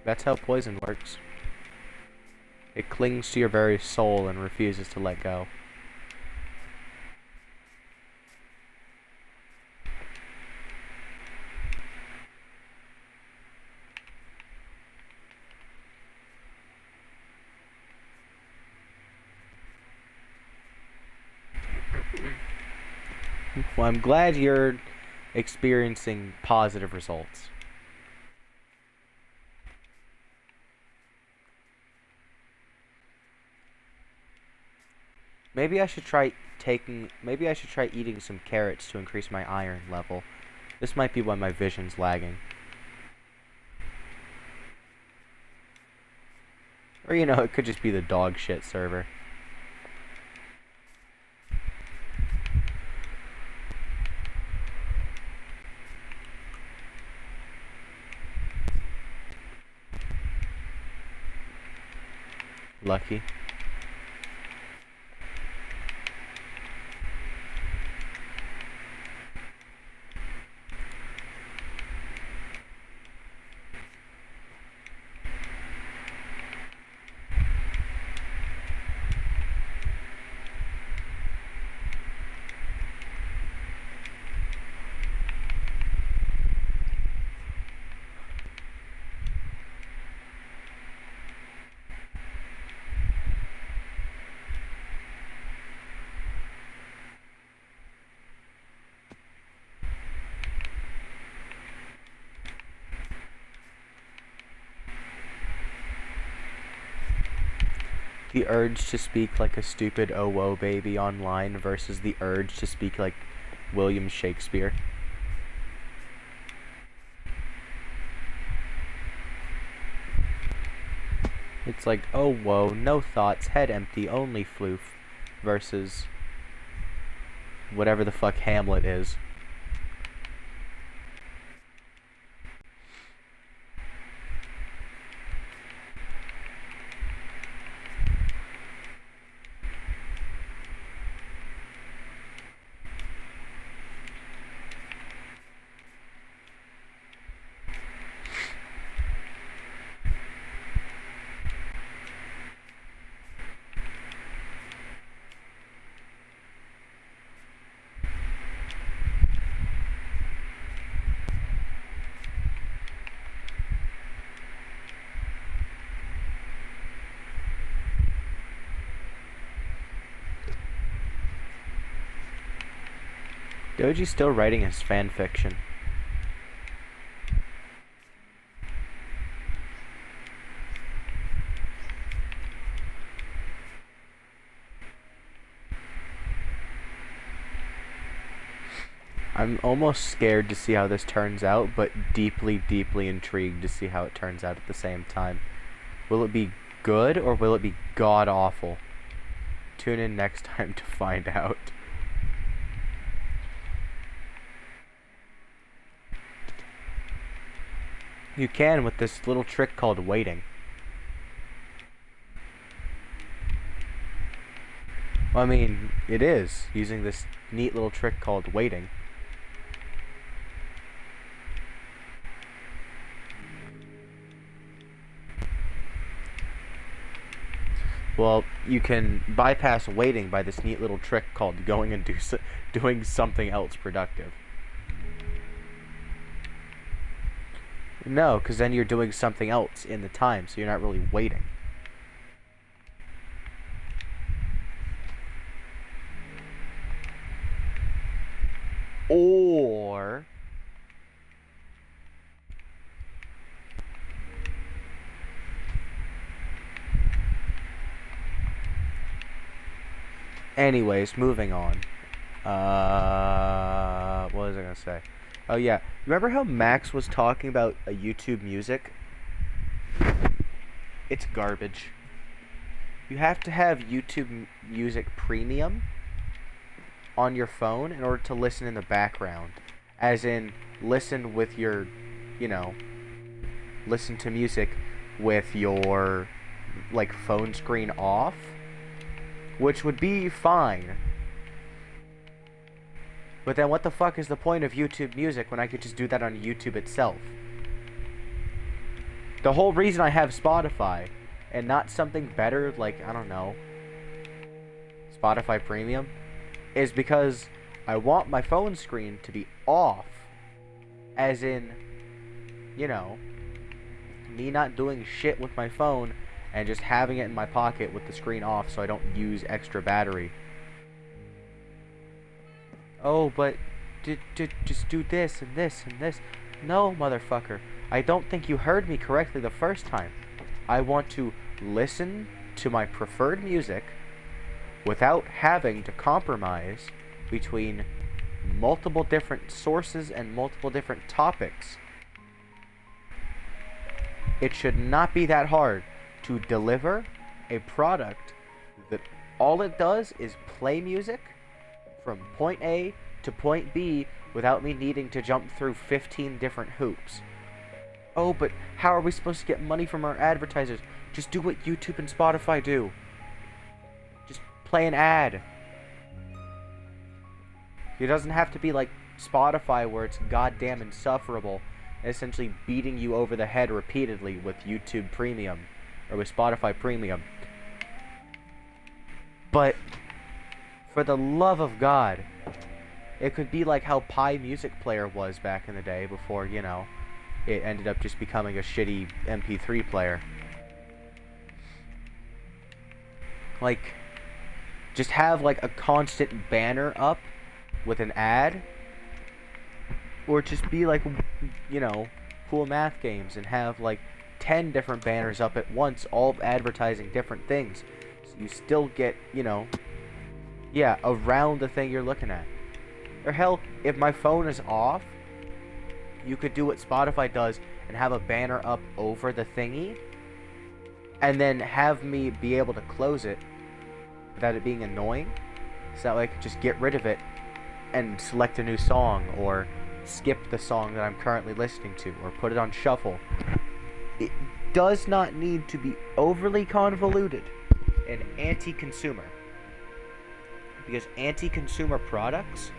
That's how poison works. It clings to your very soul and refuses to let go. Well, I'm glad you're experiencing positive results. Maybe I should try eating some carrots to increase my iron level. This might be why my vision's lagging. Or, you know, it could just be the dog shit server. Lucky. The urge to speak like a stupid oh whoa baby online versus the urge to speak like William Shakespeare. It's like, oh whoa, no thoughts, head empty, only floof, versus whatever the fuck Hamlet is. Doji's still writing his fan fiction. I'm almost scared to see how this turns out, but deeply, deeply intrigued to see how it turns out at the same time. Will it be good, or will it be god-awful? Tune in next time to find out. You can with this little trick called waiting. Well, I mean, it is, using this neat little trick called waiting. Well, you can bypass waiting by this neat little trick called going and doing something else productive. No, because then you're doing something else in the time, so you're not really waiting. Or... anyways, moving on. What was I gonna say? Oh yeah, remember how Max was talking about a YouTube Music? It's garbage. You have to have YouTube Music Premium on your phone in order to listen in the background. As in, listen with your, you know, listen to music with your, like, phone screen off. Which would be fine. But then what the fuck is the point of YouTube Music when I could just do that on YouTube itself? The whole reason I have Spotify, and not something better like, I don't know, Spotify Premium, is because I want my phone screen to be off. As in, you know, me not doing shit with my phone and just having it in my pocket with the screen off so I don't use extra battery. Oh, but just do this and this and this. No, motherfucker. I don't think you heard me correctly the first time. I want to listen to my preferred music without having to compromise between multiple different sources and multiple different topics. It should not be that hard to deliver a product that all it does is play music from point A to point B without me needing to jump through 15 different hoops. Oh, but how are we supposed to get money from our advertisers? Just do what YouTube and Spotify do. Just play an ad. It doesn't have to be like Spotify where it's goddamn insufferable and essentially beating you over the head repeatedly with YouTube Premium or with Spotify Premium. But for the love of God, it could be like how Pi Music Player was back in the day before, you know, it ended up just becoming a shitty MP3 player. Like, just have like a constant banner up with an ad, or just be like, you know, Cool Math Games and have like 10 different banners up at once, all advertising different things, so you still get, you know, yeah, around the thing you're looking at. Or hell, if my phone is off, you could do what Spotify does and have a banner up over the thingy, and then have me be able to close it without it being annoying, so that way I could just get rid of it and select a new song, or skip the song that I'm currently listening to, or put it on shuffle. It does not need to be overly convoluted and anti-consumer, because anti-consumer products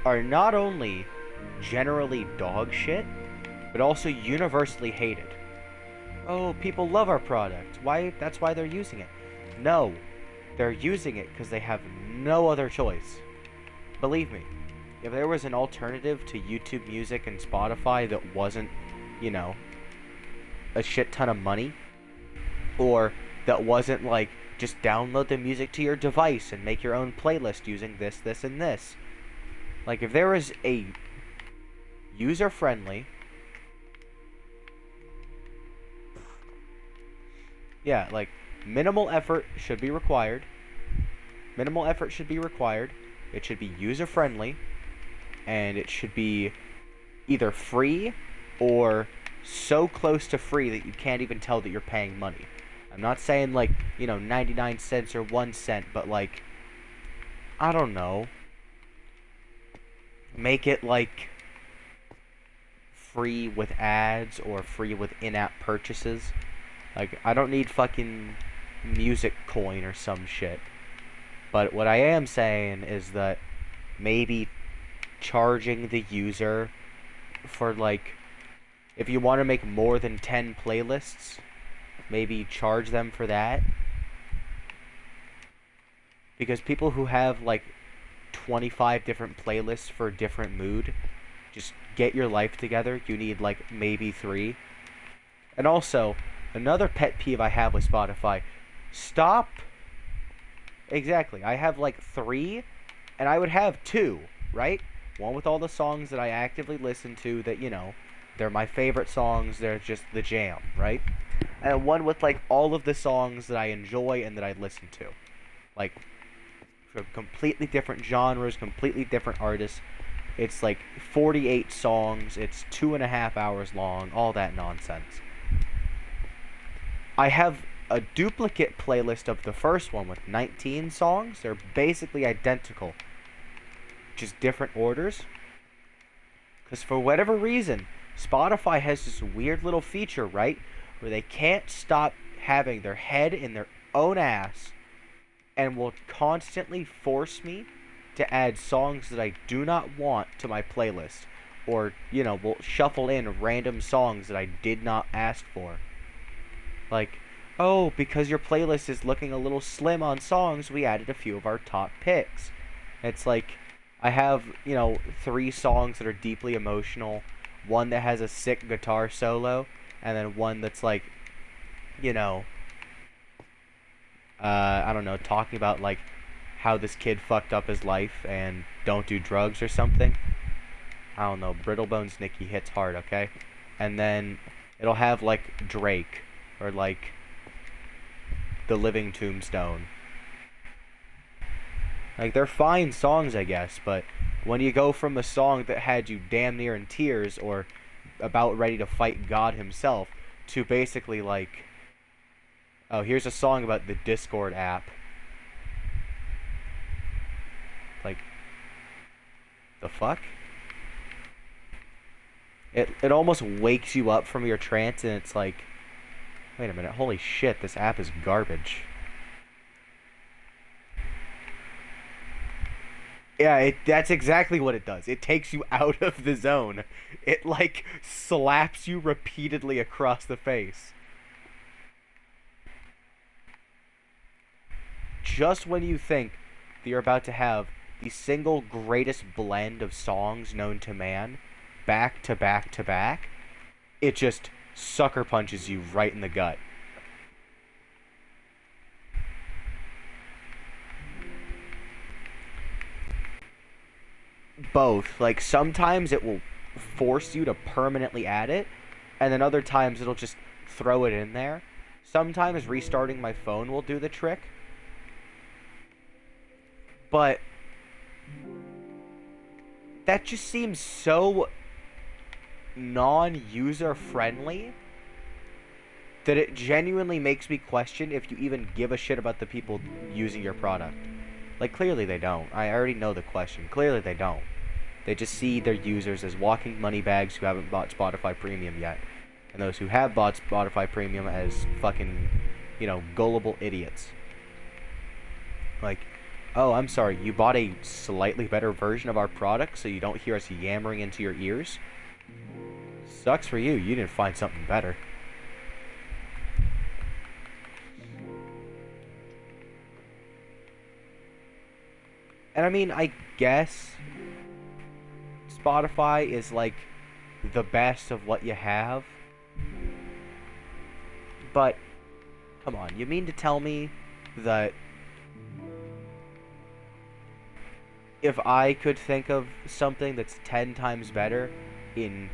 are not only generally dog shit, but also universally hated. Oh, people love our product. Why? That's why they're using it. No, they're using it because they have no other choice. Believe me, if there was an alternative to YouTube Music and Spotify that wasn't, you know, a shit ton of money, or that wasn't like, just download the music to your device and make your own playlist using this, this, and this. Like, if there was a user-friendly, yeah, like, minimal effort should be required. Minimal effort should be required. It should be user-friendly, and it should be either free or so close to free that you can't even tell that you're paying money. I'm not saying, like, you know, 99 cents or 1 cent, but, like, I don't know. Make it, like, free with ads or free with in-app purchases. Like, I don't need fucking music coin or some shit. But what I am saying is that maybe charging the user for, like, if you want to make more than 10 playlists, maybe charge them for that. Because people who have, like, 25 different playlists for a different mood, just get your life together. You need, like, maybe 3. And also, another pet peeve I have with Spotify, stop. Exactly. I have, like, 3, and I would have 2, right? One with all the songs that I actively listen to that, you know, they're my favorite songs, they're just the jam, right? And one with, like, all of the songs that I enjoy and that I listen to. Like, from completely different genres, completely different artists. It's, like, 48 songs, it's 2.5 hours long, all that nonsense. I have a duplicate playlist of the first one with 19 songs. They're basically identical, just different orders. Because for whatever reason, Spotify has this weird little feature, right, where they can't stop having their head in their own ass and will constantly force me to add songs that I do not want to my playlist, or, you know, will shuffle in random songs that I did not ask for. Like, oh, because your playlist is looking a little slim on songs, we added a few of our top picks. It's like, I have, you know, 3 songs that are deeply emotional, one that has a sick guitar solo, and then one that's like, you know, I don't know, talking about, like, how this kid fucked up his life and don't do drugs or something. I don't know. Brittlebones Nicky hits hard, okay? And then it'll have like Drake or like The Living Tombstone. Like, they're fine songs, I guess, but when you go from a song that had you damn near in tears or about ready to fight God himself to basically like, oh, here's a song about the Discord app. Like, the fuck? It almost wakes you up from your trance and it's like, wait a minute, holy shit, this app is garbage. Yeah, that's exactly what it does. It takes you out of the zone. It, like, slaps you repeatedly across the face. Just when you think that you're about to have the single greatest blend of songs known to man, back to back to back, it just sucker punches you right in the gut. Both. Like, sometimes it will force you to permanently add it, and then other times it'll just throw it in there. Sometimes restarting my phone will do the trick. But that just seems so non-user friendly that it genuinely makes me question if you even give a shit about the people using your product. Like, clearly they don't. I already know the question. Clearly they don't. They just see their users as walking money bags who haven't bought Spotify Premium yet. And those who have bought Spotify Premium as fucking, gullible idiots. Like, oh, I'm sorry, you bought a slightly better version of our product so you don't hear us yammering into your ears? Sucks for you, you didn't find something better. And I mean, I guess Spotify is like the best of what you have. But, come on, you mean to tell me that if I could think of something that's 10 times better in,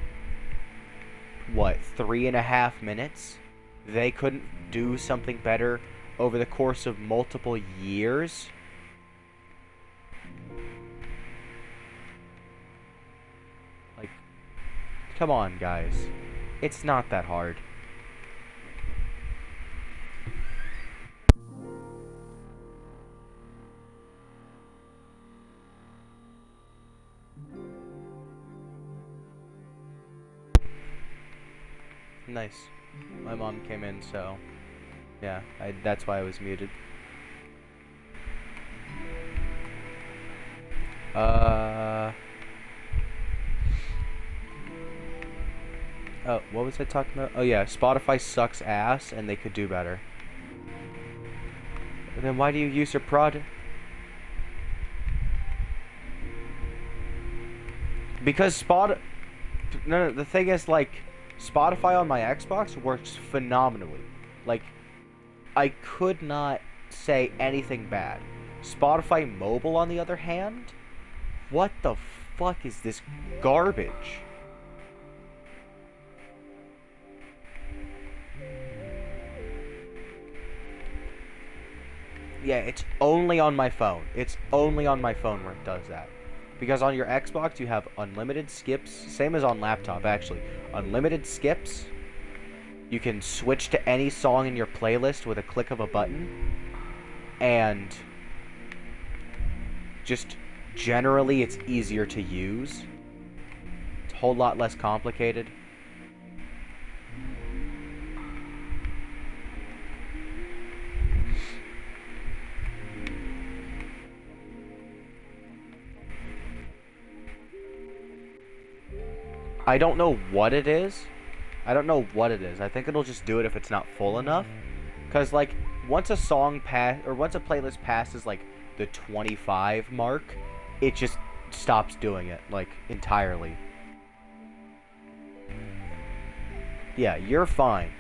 3.5 minutes, they couldn't do something better over the course of multiple years? Like, come on, guys. It's not that hard. Nice. My mom came in, so yeah, that's why I was muted. Oh, what was I talking about? Oh yeah, Spotify sucks ass and they could do better. Then why do you use your product? Because no, the thing is, like, Spotify on my Xbox works phenomenally. Like, I could not say anything bad. Spotify Mobile, on the other hand, what the fuck is this garbage? Yeah, it's only on my phone. It's only on my phone where it does that. Because on your Xbox, you have unlimited skips. Same as on laptop, actually. Unlimited skips. You can switch to any song in your playlist with a click of a button. And just generally, it's easier to use. It's a whole lot less complicated. I don't know what it is. I don't know what it is. I think it'll just do it if it's not full enough. Because, like, once a playlist passes, like, the 25 mark, it just stops doing it, like, entirely. Yeah, you're fine.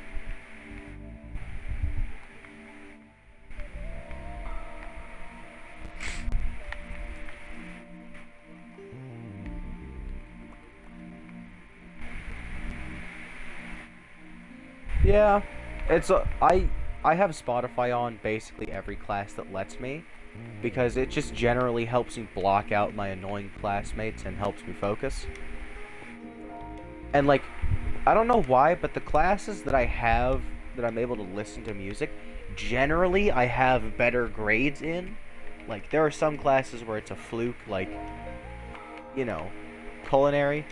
Yeah, I have Spotify on basically every class that lets me, because it just generally helps me block out my annoying classmates and helps me focus. And like, I don't know why, but the classes that I have that I'm able to listen to music, generally I have better grades in. Like, there are some classes where it's a fluke, like, you know, culinary.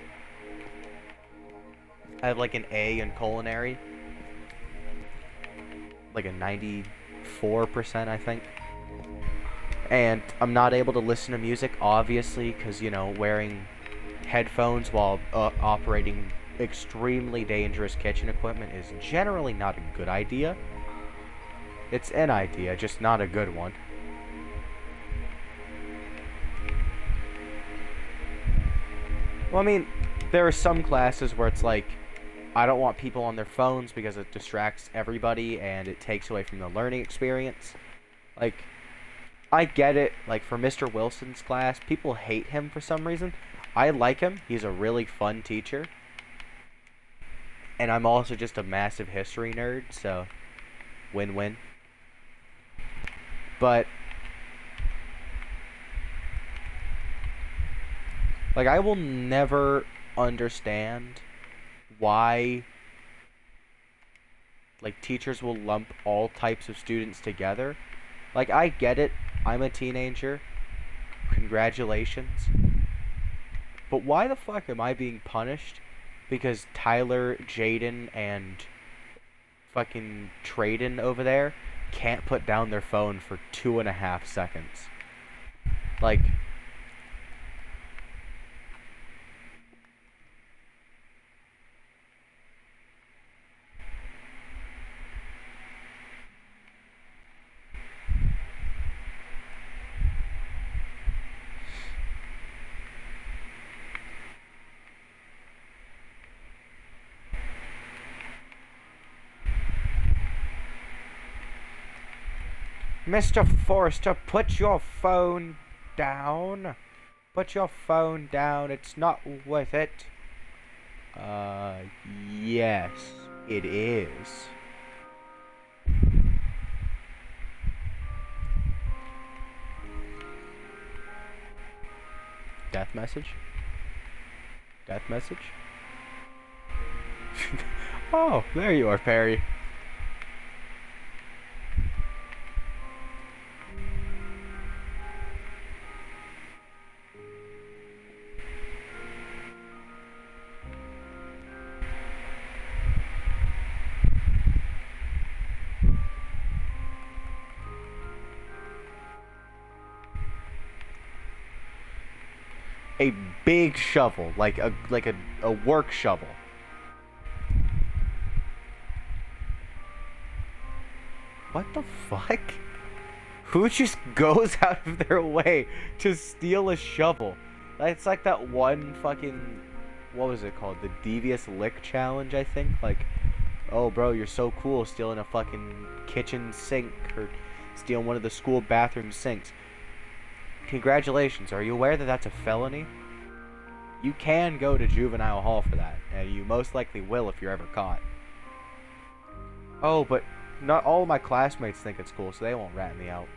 I have like an A in culinary, like a 94%, I think. And I'm not able to listen to music, obviously, because, you know, wearing headphones while operating extremely dangerous kitchen equipment is generally not a good idea. It's an idea, just not a good one. Well, I mean, there are some classes where it's like, I don't want people on their phones because it distracts everybody and it takes away from the learning experience. Like, I get it, like, for Mr. Wilson's class, people hate him for some reason. I like him. He's a really fun teacher. And I'm also just a massive history nerd, so win-win. But like, I will never understand why like teachers will lump all types of students together. Like, I get it. I'm a teenager. Congratulations. But why the fuck am I being punished because Tyler, Jaden, and fucking Traden over there can't put down their phone for 2.5 seconds? Like, Mr. Forrester, put your phone down. Put your phone down. It's not worth it. Yes, it is. Death message? Death message? Oh, there you are, Perry. A big shovel, like a work shovel. What the fuck? Who just goes out of their way to steal a shovel? It's like that one fucking, what was it called? The Devious Lick Challenge, I think. Like, oh bro, you're so cool stealing a fucking kitchen sink or stealing one of the school bathroom sinks. Congratulations. Are you aware that that's a felony? You can go to juvenile hall for that, and you most likely will if you're ever caught. Oh, but not all of my classmates think it's cool, so they won't rat me out.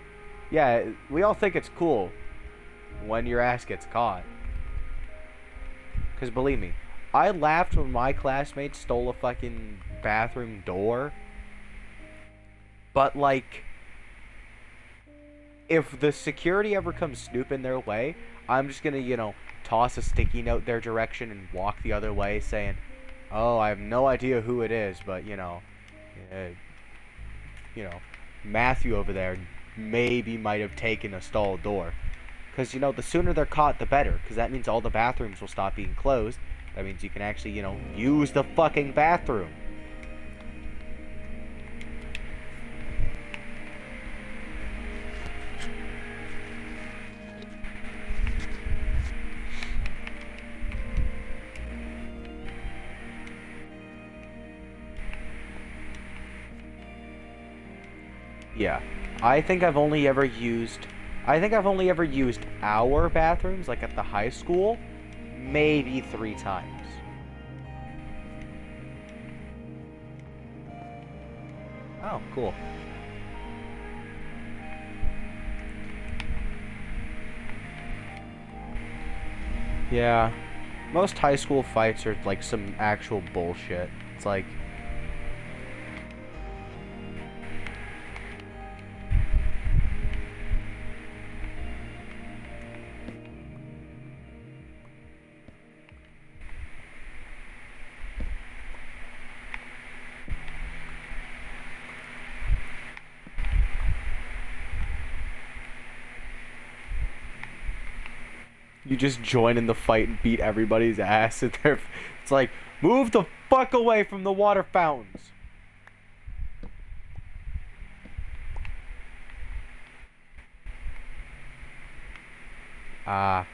Yeah, we all think it's cool when your ass gets caught. Because believe me, I laughed when my classmates stole a fucking bathroom door. But, like, if the security ever comes snooping their way, I'm just gonna, you know, toss a sticky note their direction and walk the other way saying, oh, I have no idea who it is, but, you know, Matthew over there maybe might have taken a stall door. Because, you know, the sooner they're caught, the better. Because that means all the bathrooms will stop being closed. That means you can actually, you know, use the fucking bathroom. Yeah. I think I've only ever used our bathrooms, like at the high school, maybe 3 times. Oh, cool. Yeah. Most high school fights are like some actual bullshit. It's like, you just join in the fight and beat everybody's ass. And it's like, move the fuck away from the water fountains. Ah.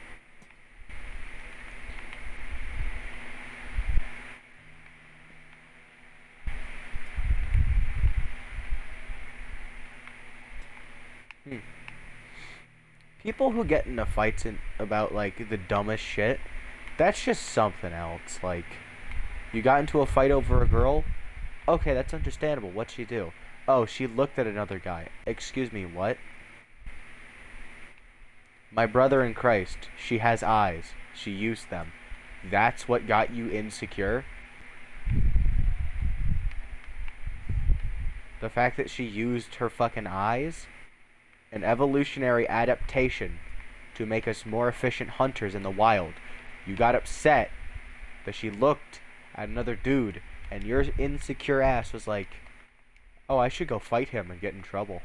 People who get into fights about like the dumbest shit, that's just something else. Like, you got into a fight over a girl? Okay, that's understandable. What'd she do? Oh, she looked at another guy. Excuse me, what? My brother in Christ, she has eyes. She used them. That's what got you insecure? The fact that she used her fucking eyes? An evolutionary adaptation to make us more efficient hunters in the wild. You got upset that she looked at another dude, and your insecure ass was like, oh, I should go fight him and get in trouble.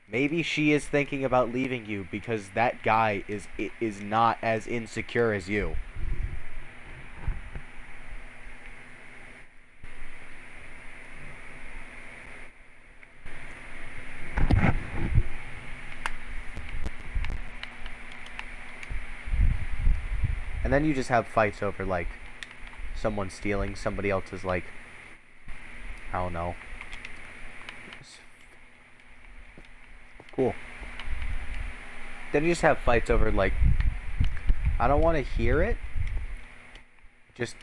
Maybe she is thinking about leaving you because that guy is not as insecure as you. And then you just have fights over, like, someone stealing somebody else's, like, I don't know. Cool. Then you just have fights over, like, I don't want to hear it. Just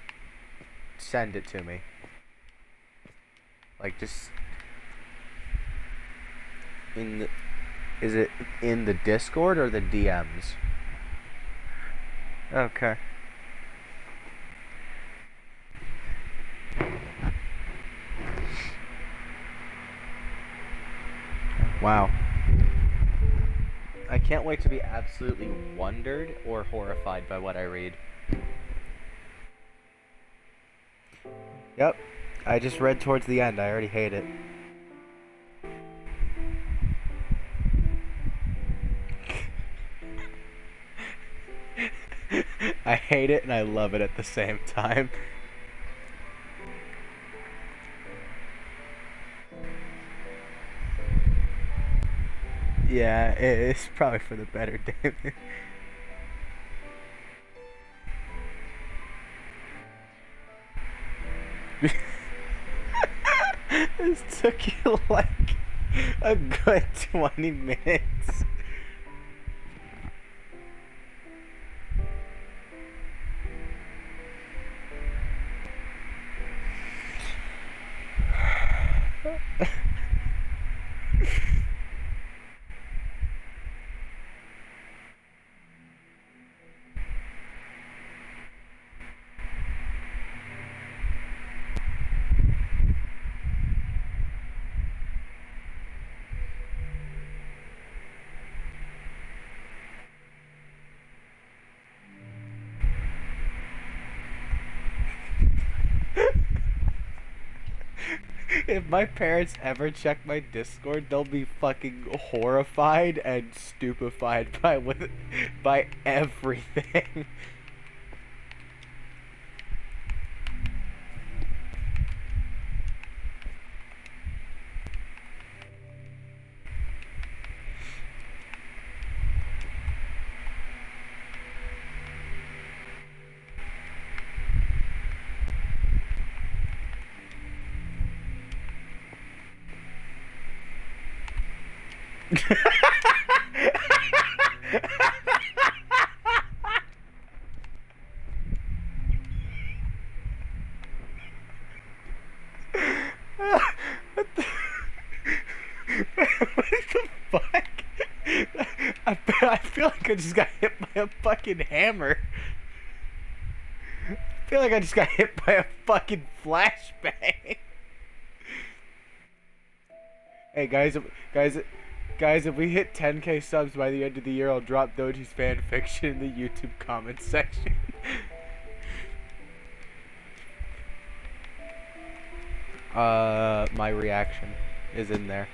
send it to me. Like, just in the, is it in the Discord or the DMs? Okay. Wow. I can't wait to be absolutely wondered or horrified by what I read. Yep. I just read towards the end. I already hate it. I hate it and I love it at the same time. Yeah, it's probably for the better, David. This took you like a good 20 minutes. If my parents ever check my Discord, they'll be fucking horrified and stupefied by everything. What the fuck? I feel like I just got hit by a fucking hammer. I feel like I just got hit by a fucking flashbang. Hey guys, if we hit 10k subs by the end of the year, I'll drop Doji's fan fiction in the YouTube comments section. My reaction is in there.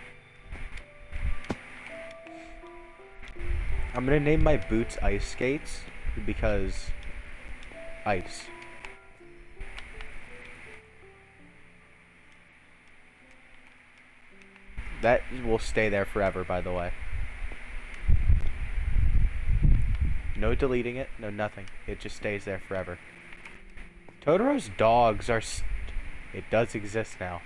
I'm gonna name my boots ice skates because ice. That will stay there forever, by the way. No deleting it, no nothing. It just stays there forever. Totoro's dogs are... It does exist now.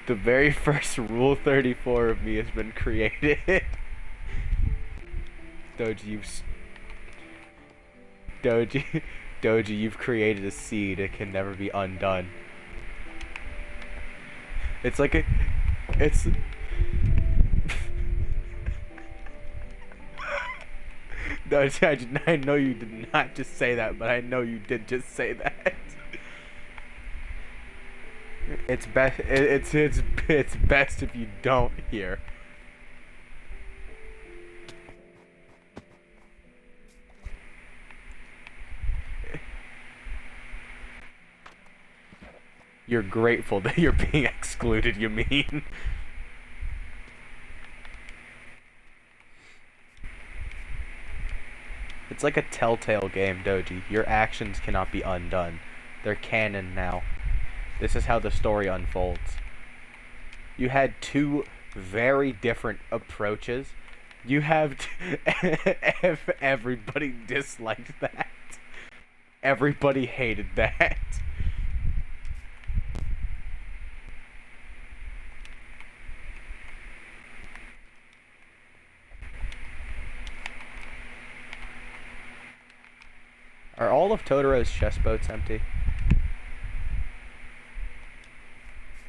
The very first Rule 34 of me has been created. Doji, you've created a seed. It can never be undone. It's like a... It's... Doji, I know you did not just say that, but I know you did just say that. It's best. It's best if you don't hear. You're grateful that you're being excluded, you mean? It's like a Telltale game, Doji. Your actions cannot be undone. They're canon now. This is how the story unfolds. You had two very different approaches. You have... Everybody disliked that. Everybody hated that. Are all of Totoro's chest boats empty?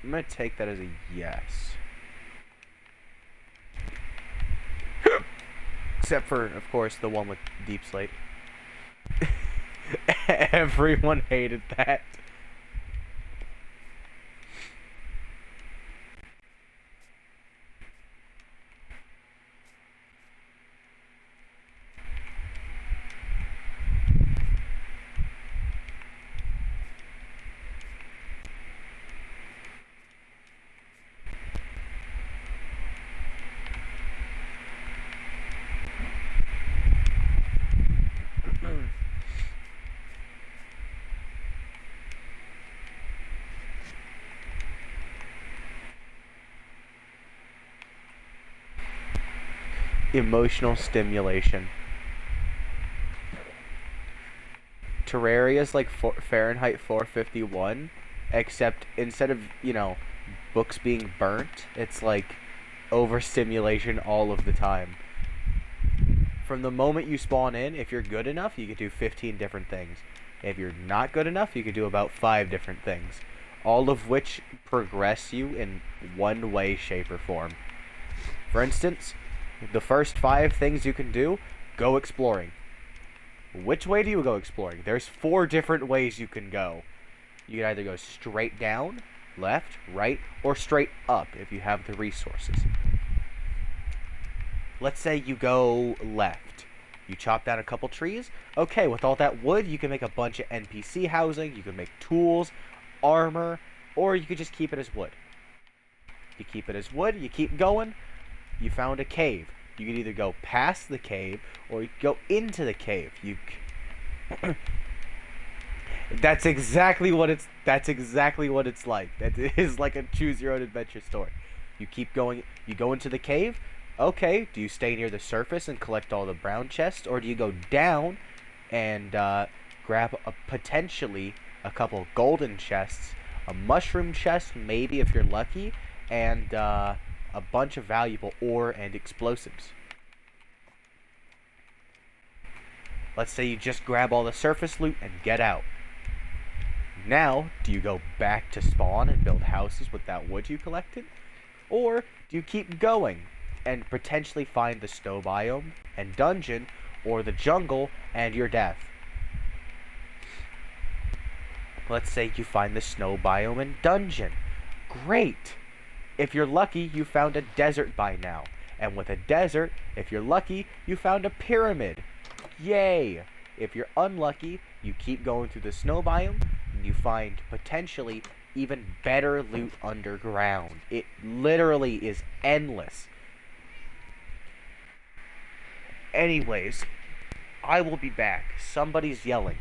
I'm gonna take that as a yes. Except for, of course, the one with Deep Slate. Everyone hated that. Emotional stimulation. Terraria's like Fahrenheit 451, except instead of, you know, books being burnt, it's like overstimulation all of the time. From the moment you spawn in, if you're good enough, you can do 15 different things. If you're not good enough, you can do about 5 different things. All of which progress you in one way, shape, or form. For instance, the first 5 things you can do, go exploring. Which way do you go exploring? There's 4 different ways you can go. You can either go straight down, left, right, or straight up if you have the resources. Let's say you go left. You chop down a couple trees. Okay, with all that wood, you can make a bunch of NPC housing. You can make tools, armor, or you could just keep it as wood. You keep it as wood, you keep going. You found a cave. You can either go past the cave or you can go into the cave. That's exactly what it's like. That is like a choose your own adventure story. You keep going, you go into the cave. Okay, do you stay near the surface and collect all the brown chests, or do you go down and grab potentially a couple golden chests, a mushroom chest maybe if you're lucky, and a bunch of valuable ore and explosives. Let's say you just grab all the surface loot and get out. Now, do you go back to spawn and build houses with that wood you collected? Or do you keep going and potentially find the snow biome and dungeon, or the jungle and your death? Let's say you find the snow biome and dungeon. Great! If you're lucky, you found a desert by now. And with a desert, if you're lucky, you found a pyramid. Yay! If you're unlucky, you keep going through the snow biome and you find potentially even better loot underground. It literally is endless. Anyways, I will be back. Somebody's yelling.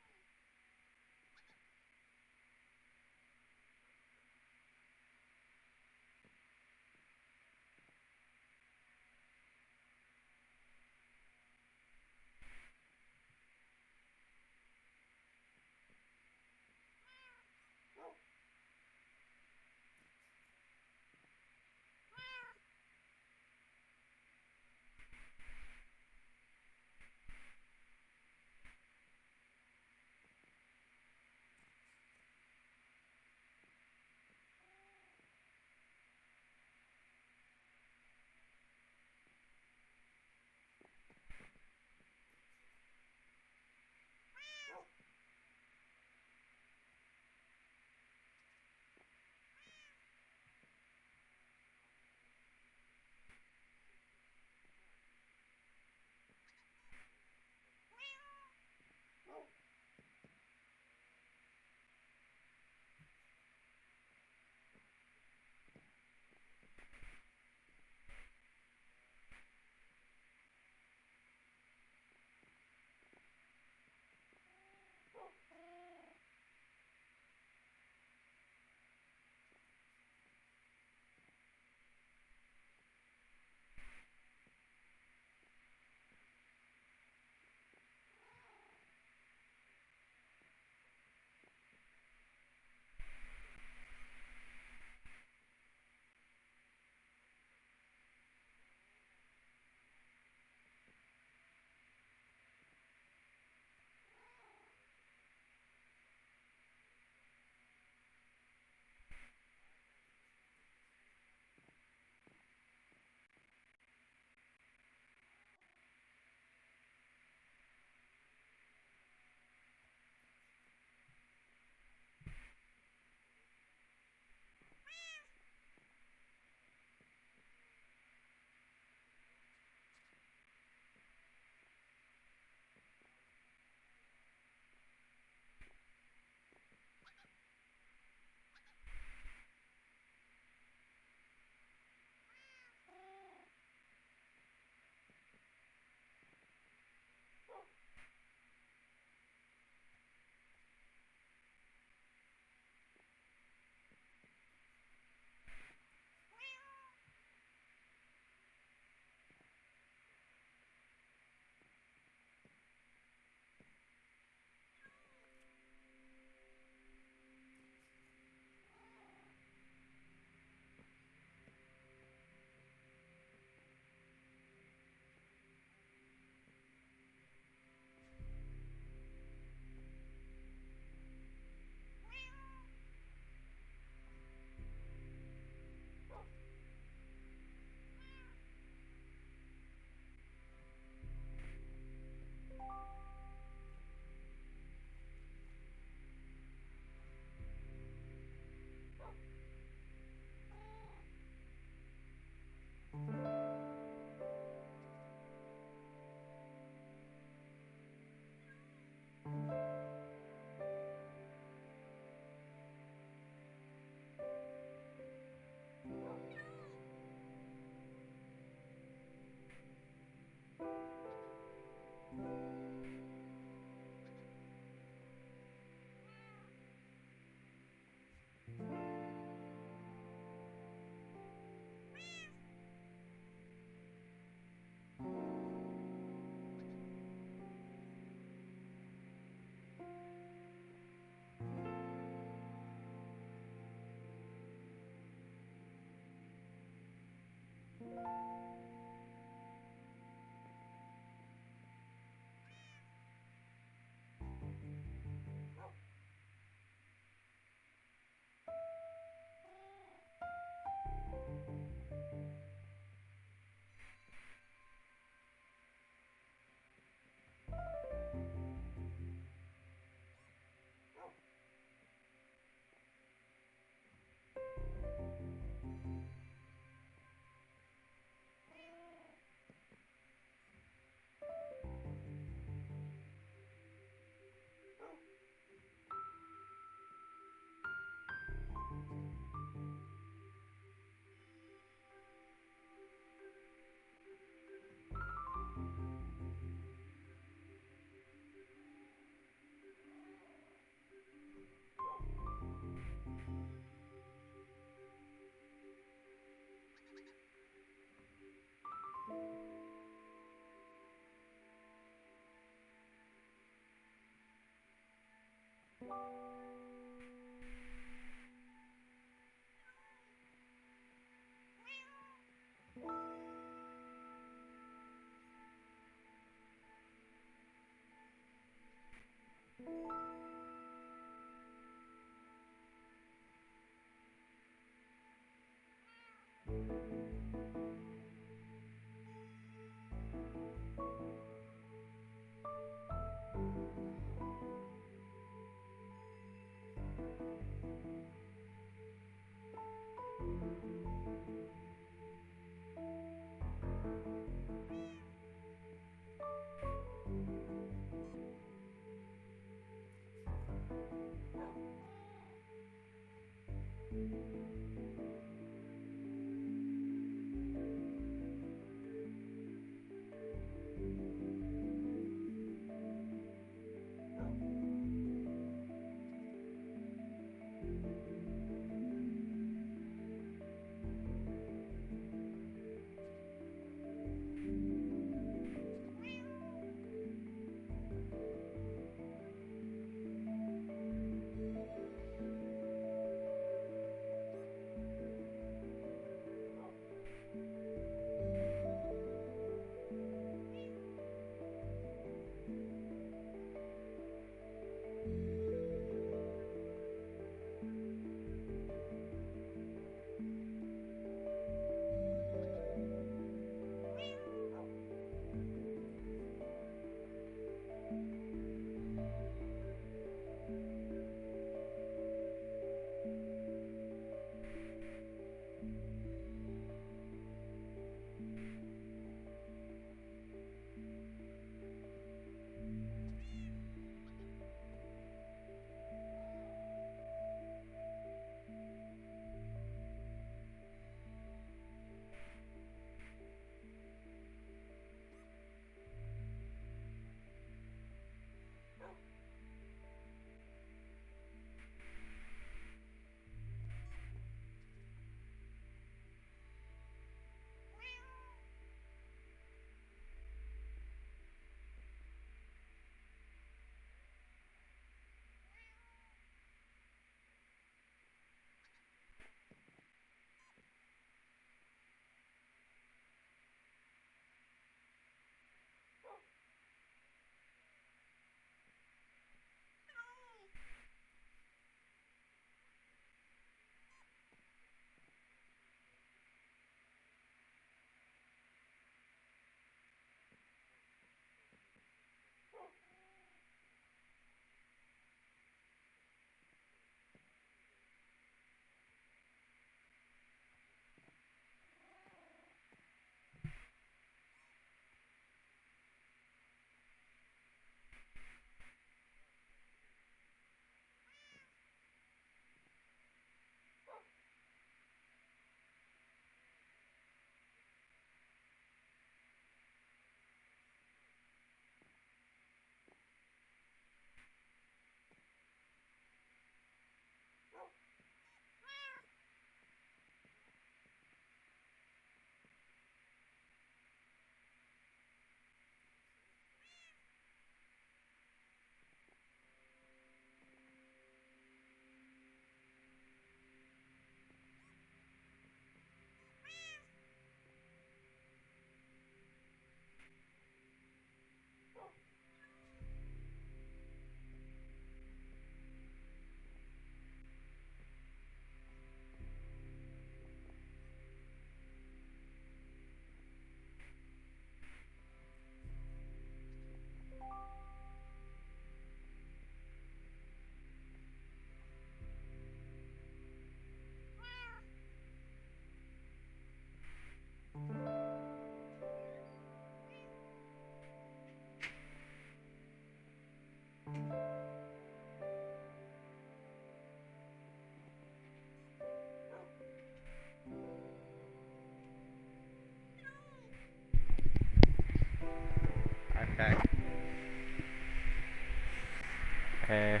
Okay.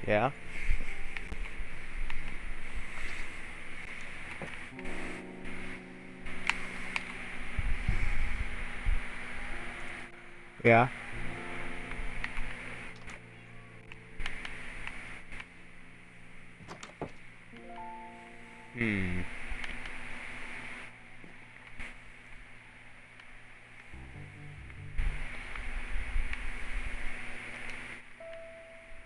Yeah. Yeah. Hmm.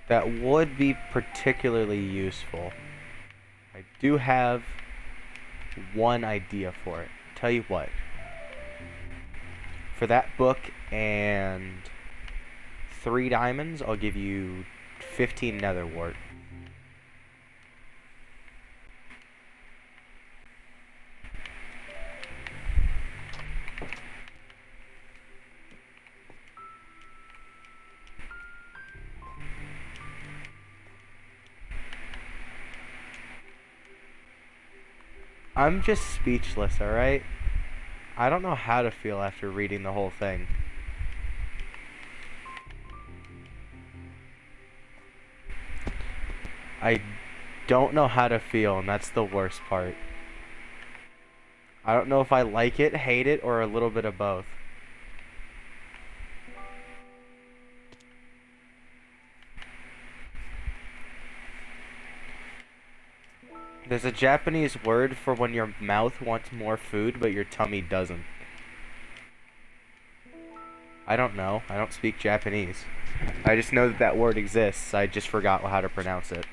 That would be particularly useful. I do have one idea for it. Tell you what. For that book and 3 diamonds, I'll give you 15 nether wart. I'm just speechless, alright? I don't know how to feel after reading the whole thing. I don't know how to feel, and that's the worst part. I don't know if I like it, hate it, or a little bit of both. There's a Japanese word for when your mouth wants more food, but your tummy doesn't. I don't know. I don't speak Japanese. I just know that that word exists. I just forgot how to pronounce it.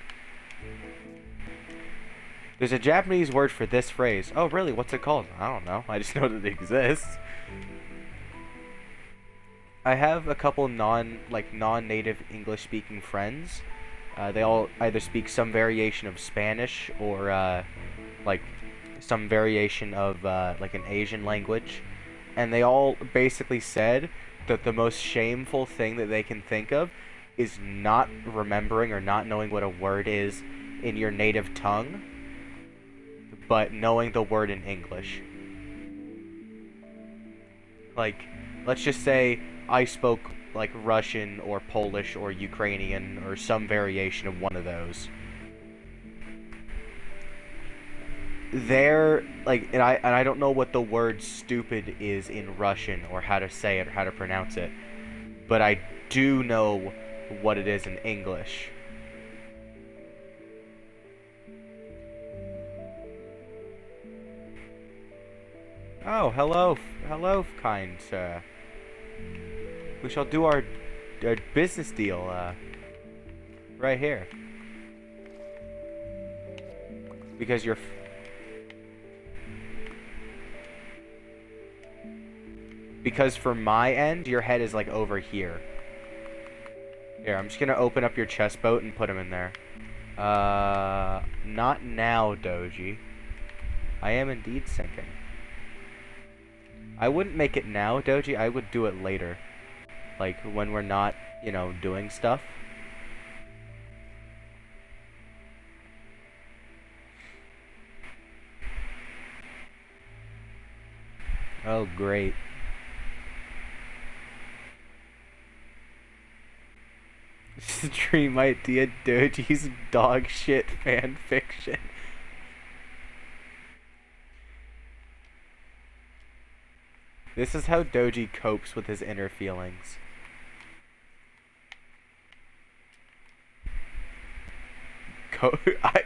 There's a Japanese word for this phrase. Oh, really? What's it called? I don't know. I just know that it exists. I have a couple non-native English-speaking friends. They all either speak some variation of Spanish or like some variation of like an Asian language, and they all basically said that the most shameful thing that they can think of is not remembering or not knowing what a word is in your native tongue, but knowing the word in English. Like, let's just say I spoke like Russian or Polish or Ukrainian or some variation of one of those. They're like, and I don't know what the word stupid is in Russian or how to say it or how to pronounce it, but I do know what it is in English. Oh, hello, hello, kind sir. We shall do our business deal right here. Because because for my end, your head is like over here. Here, I'm just gonna open up your chest boat and put him in there. Not now, Doji. I am indeed sinking. I wouldn't make it now, Doji. I would do it later. Like, when we're not, you know, doing stuff. Oh, great. Dream idea, Doji's dog shit fan fiction. This is how Doji copes with his inner feelings.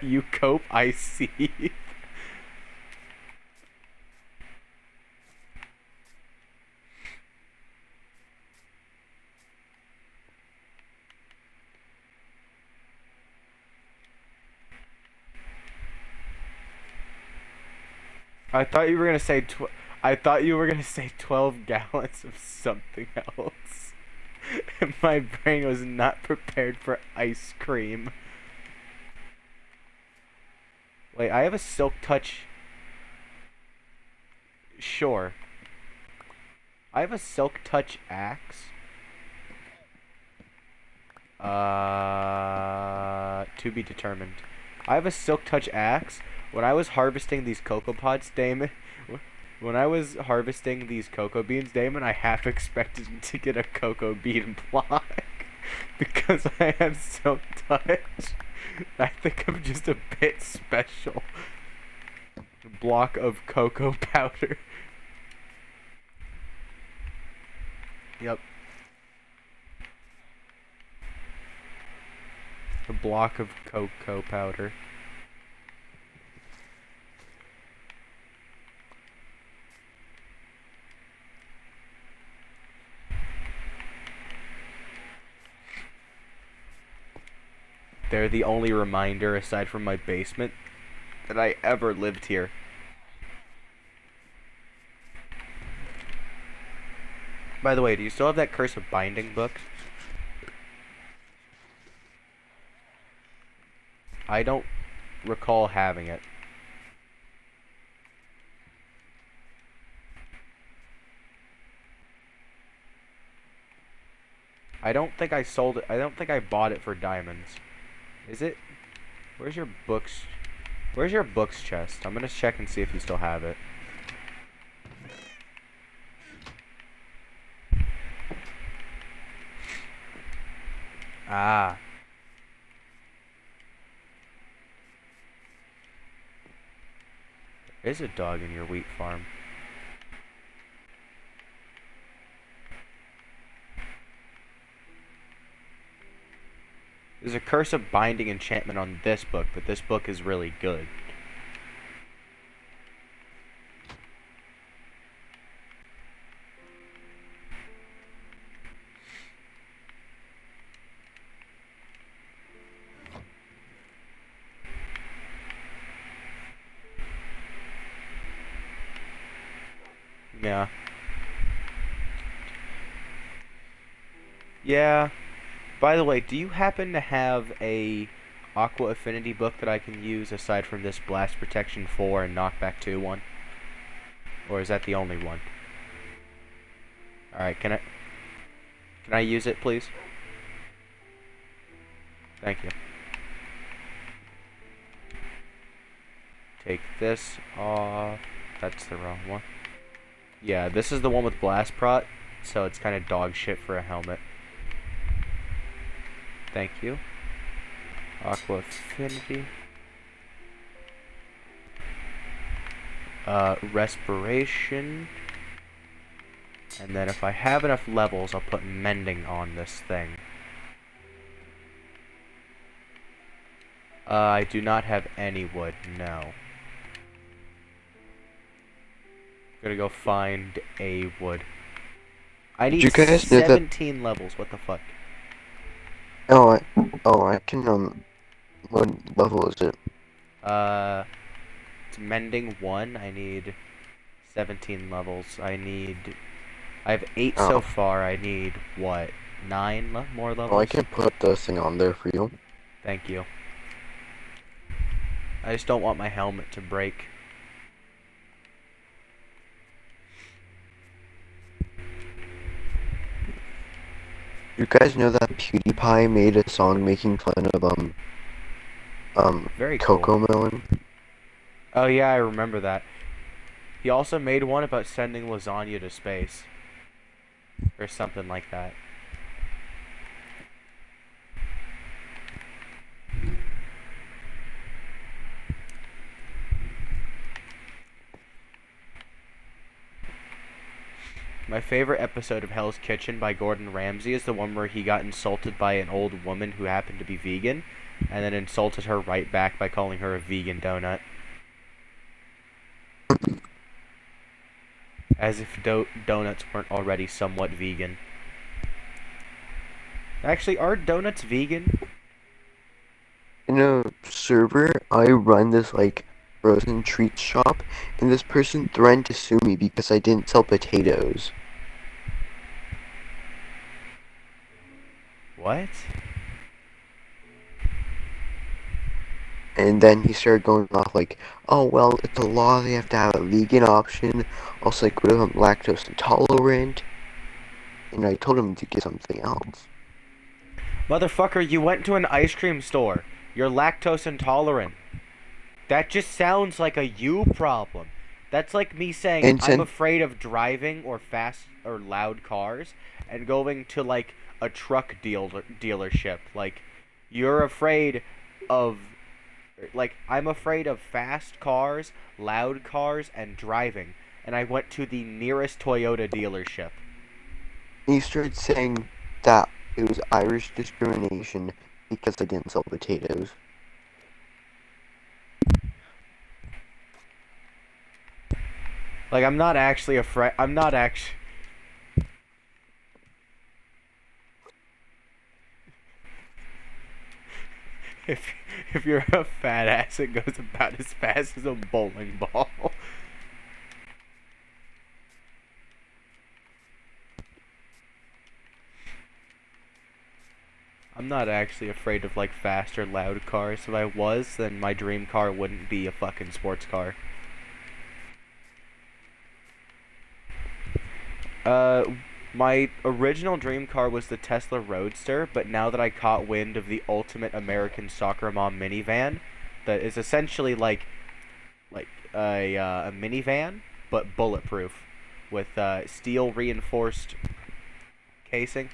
You cope, I see. I thought you were gonna say I thought you were gonna say 12 gallons of something else. My brain was not prepared for ice cream. Wait, I have a silk touch. Sure. I have a silk touch axe. To be determined. I have a silk touch axe. When I was harvesting these cocoa pods, Damon, when I was harvesting these cocoa beans, Damon, I half expected to get a cocoa bean block because I have silk touch. I think I'm just a bit special. Block of cocoa powder. Yep. A block of cocoa powder. They're the only reminder, aside from my basement, that I ever lived here. By the way, do you still have that Curse of Binding book? I don't recall having it. I don't think I sold it. I don't think I bought it for diamonds. Is it? Where's your books? Where's your books chest? I'm gonna check and see if you still have it. Ah. There is a dog in your wheat farm. There's a Curse of Binding enchantment on this book, but this book is really good. Yeah. Yeah. By the way, do you happen to have a Aqua Affinity book that I can use aside from this Blast Protection 4 and Knockback 2 one? Or is that the only one? Alright, can I use it, please? Thank you. Take this off. That's the wrong one. Yeah, this is the one with Blast Prot, so it's kind of dog shit for a helmet. Thank you. Aqua Affinity. Respiration. And then if I have enough levels, I'll put Mending on this thing. I do not have any wood, no. Gonna go find a wood. I need 17 levels, what the fuck? I can, what level is it? It's Mending 1, I need 17 levels. I have 8 so far, I need, what, 9 more levels? Oh, I can put the thing on there for you. Thank you. I just don't want my helmet to break. You guys know that PewDiePie made a song making fun of, Very Coco cool. Melon? Oh yeah, I remember that. He also made one about sending lasagna to space. Or something like that. My favorite episode of Hell's Kitchen by Gordon Ramsay is the one where he got insulted by an old woman who happened to be vegan, and then insulted her right back by calling her a vegan donut. As if donuts weren't already somewhat vegan. Actually, are donuts vegan? In a server, I run this, like, frozen treat shop, and this person threatened to sue me because I didn't sell potatoes. What? And then he started going off like, oh, well, it's a law, they have to have a vegan option. Also, like, what if I'm lactose intolerant? And I told him to get something else. Motherfucker, you went to an ice cream store. You're lactose intolerant. That just sounds like a you problem. That's like me saying I'm afraid of driving or fast or loud cars and going to like a truck dealership. Like, you're afraid of, like, I'm afraid of fast cars, loud cars, and driving. And I went to the nearest Toyota dealership. He started saying that it was Irish discrimination because I didn't sell potatoes. Like, I'm not actually afraid. I'm not actually. If if you're a fat ass, it goes about as fast as a bowling ball. I'm not actually afraid of like fast or loud cars. If I was, then my dream car wouldn't be a fucking sports car. Uh, my original dream car was the Tesla Roadster, but now that I caught wind of the ultimate American soccer mom minivan, that is essentially like a minivan but bulletproof, with steel reinforced casing.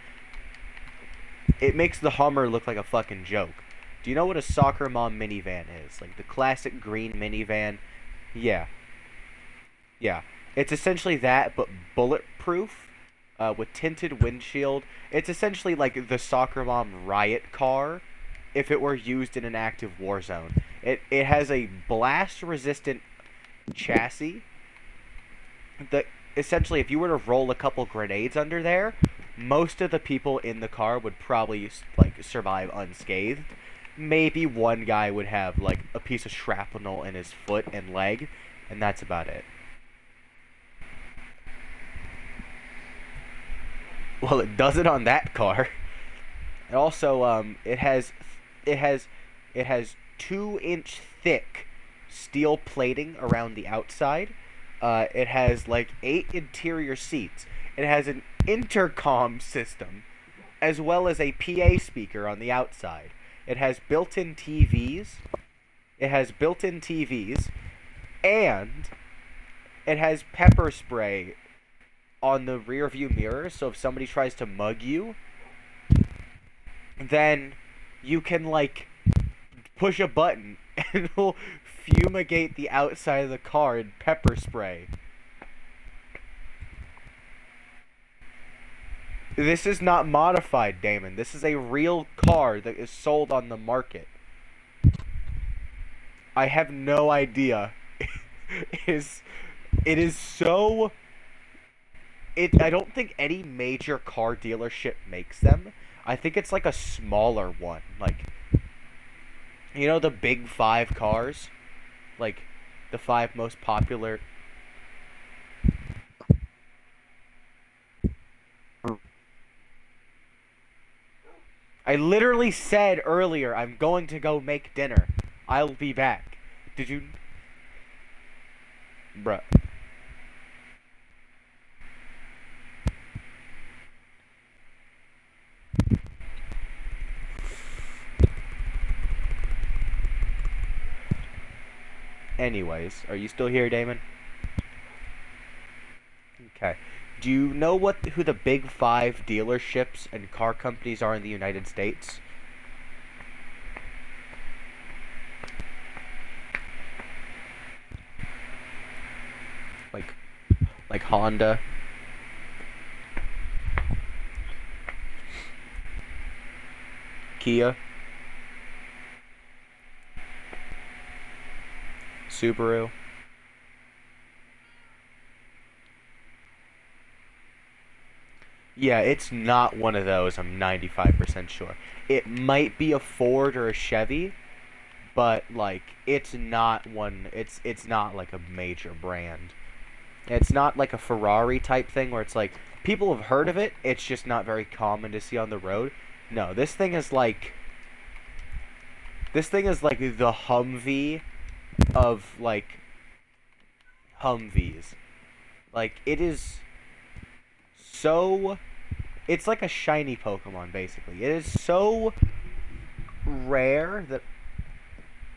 It makes the Hummer look like a fucking joke. Do you know what a soccer mom minivan is? Like the classic green minivan? Yeah. Yeah. It's essentially that, but bulletproof, with tinted windshield. It's essentially like the soccer mom riot car if it were used in an active war zone. It has a blast resistant chassis that essentially, if you were to roll a couple grenades under there, most of the people in the car would probably like survive unscathed. Maybe one guy would have like a piece of shrapnel in his foot and leg, and that's about it. Well, it does it on that car. And also, it has, it has 2-inch thick steel plating around the outside. It has like 8 interior seats. It has an intercom system, as well as a PA speaker on the outside. It has built-in TVs. It has built-in TVs, and it has pepper spray on the rear view mirror, so if somebody tries to mug you, then you can like push a button and it'll fumigate the outside of the car in pepper spray. This is not modified, Damon. This is a real car that is sold on the market. I have no idea. It is so I don't think any major car dealership makes them. I think it's like a smaller one. Like, you know, the big five cars? Like, the five most popular. I literally said earlier, I'm going to go make dinner. I'll be back. Did you. Bruh. Anyways, are you still here, Damon? Okay. Do you know who the big five dealerships and car companies are in the United States? Like, like Honda, Kia, Subaru. Yeah, it's not one of those, I'm 95% sure. It might be a Ford or a Chevy, but like it's not one it's not like a major brand. It's not like a Ferrari type thing where it's like people have heard of it, it's just not very common to see on the road. No, this thing is like the Humvee of like Humvees. Like it is so it's like a shiny Pokemon basically. It is so rare that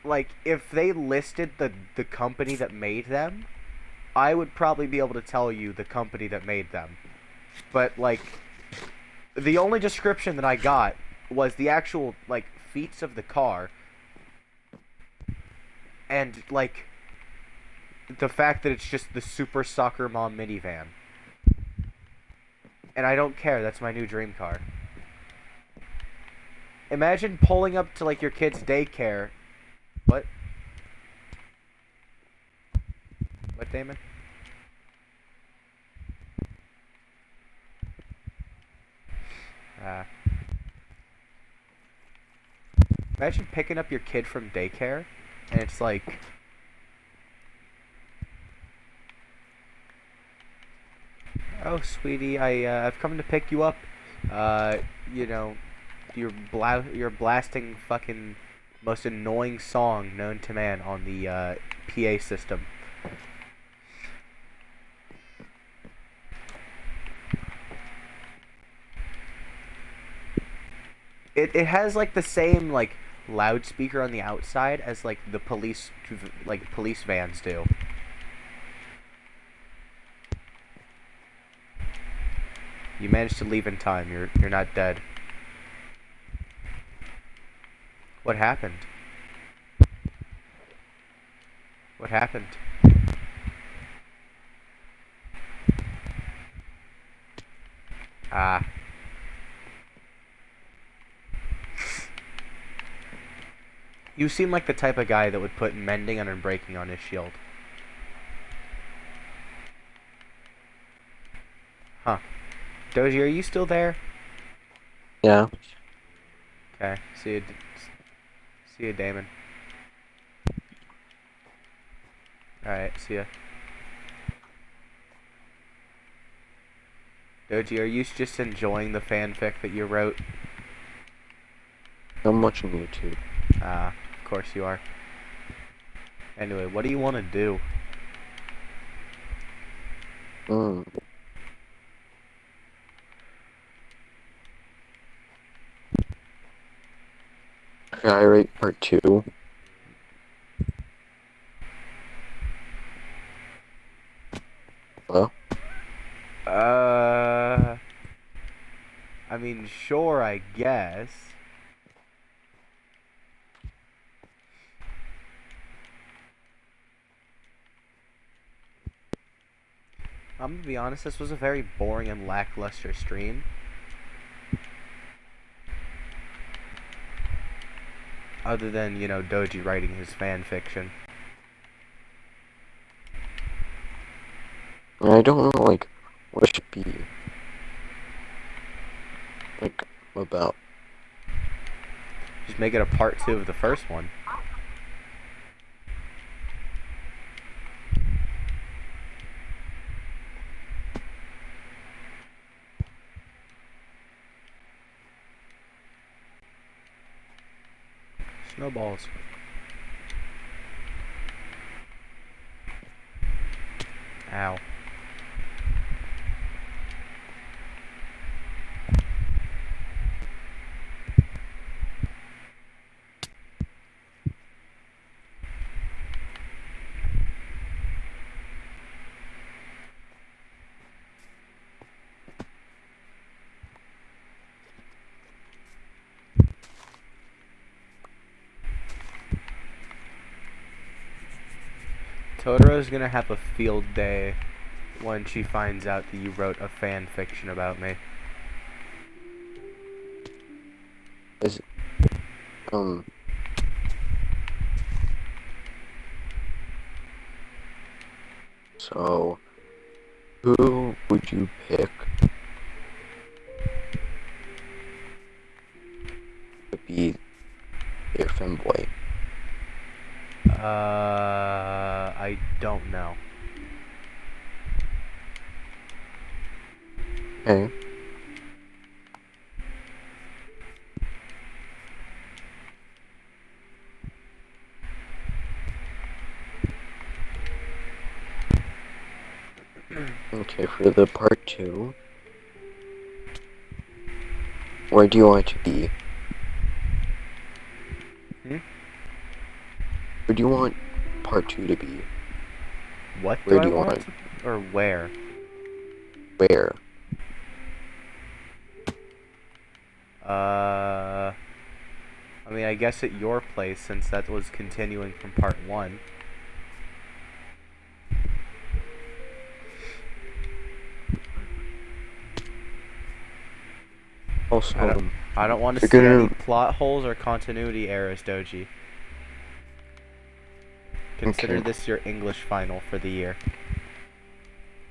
like if they listed the company that made them, I would probably be able to tell you the company that made them. But like the only description that I got was the actual like feats of the car and like the fact that it's just the Super Soccer Mom minivan. And I don't care, that's my new dream car. Imagine pulling up to like your kid's daycare. What? What, Damon? Ah. Imagine picking up your kid from daycare, and it's like, "Oh, sweetie, I've come to pick you up. Uh, you know, you're blasting fucking most annoying song known to man on the PA system." It has like the same like loudspeaker on the outside as like the police vans do. You managed to leave in time. You're not dead. What happened? What happened? Ah. You seem like the type of guy that would put mending and unbreaking on his shield. Huh. Doji, are you still there? Yeah. Okay. See you, Damon. Alright, see ya. Doji, are you just enjoying the fanfic that you wrote? I'm watching YouTube. Ah, of course you are. Anyway, what do you want to do? Can I write part 2? Hello? I mean, sure, I guess. I'm gonna be honest, this was a very boring and lackluster stream. Other than, you know, Doji writing his fan fiction. I don't know, like, what it should be. Like, about. Just make it a part 2 of the first one. Snowballs. Ow. Totoro's gonna have a field day when she finds out that you wrote a fan fiction about me. Is So, who would you pick to be your femboy? I don't know. Okay. Okay, for the part 2, where do you want it to be? Where do you want part 2 to be? What Where do do I you want want it to, or where? Where? I mean, I guess at your place, since that was continuing from part 1. Also, I don't want to You're see gonna. any plot holes or continuity errors, Doji. Consider Okay. this your English final for the year.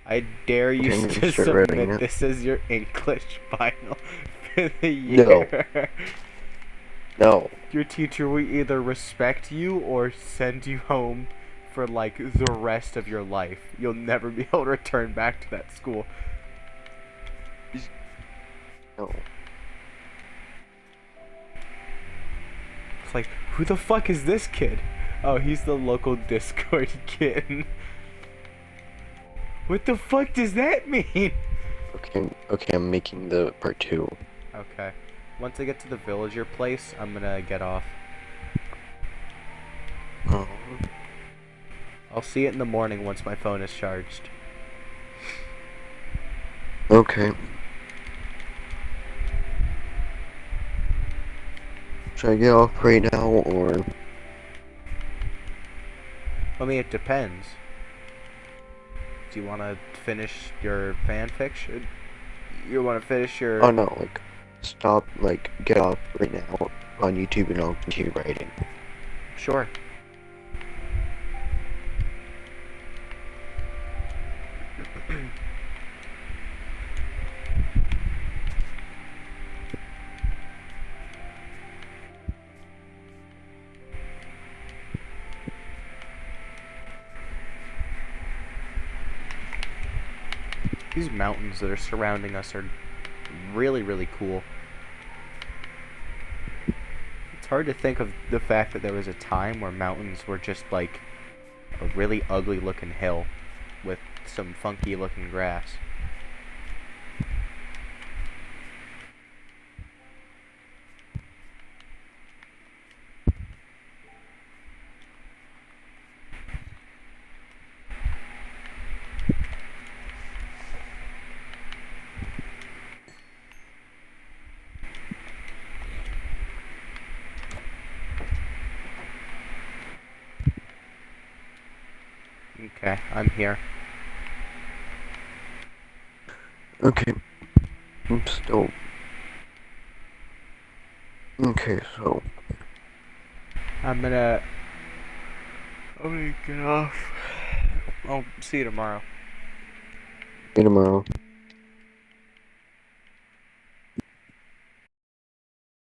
I dare you Okay, I'm gonna to start writing submit it. this as your English final for the No. year. No. Your teacher will either respect you or send you home for like the rest of your life. You'll never be able to return back to that school. No. It's like, who the fuck is this kid? Oh, he's the local Discord kid. What the fuck does that mean? Okay, I'm making the part 2. Okay. Once I get to the villager place, I'm gonna get off. Oh. I'll see it in the morning once my phone is charged. Okay. Should I get off right now, or... I mean, it depends. Do you want to finish your fanfiction? You want to finish your... Oh no, like, stop, like, get off right now on YouTube and I'll continue writing. Sure. These mountains that are surrounding us are really, really cool. It's hard to think of the fact that there was a time where mountains were just like a really ugly looking hill with some funky looking grass. Okay, I'm here. Okay. I'm still... Okay, so... I'm gonna get off. I'll see you tomorrow. See you tomorrow.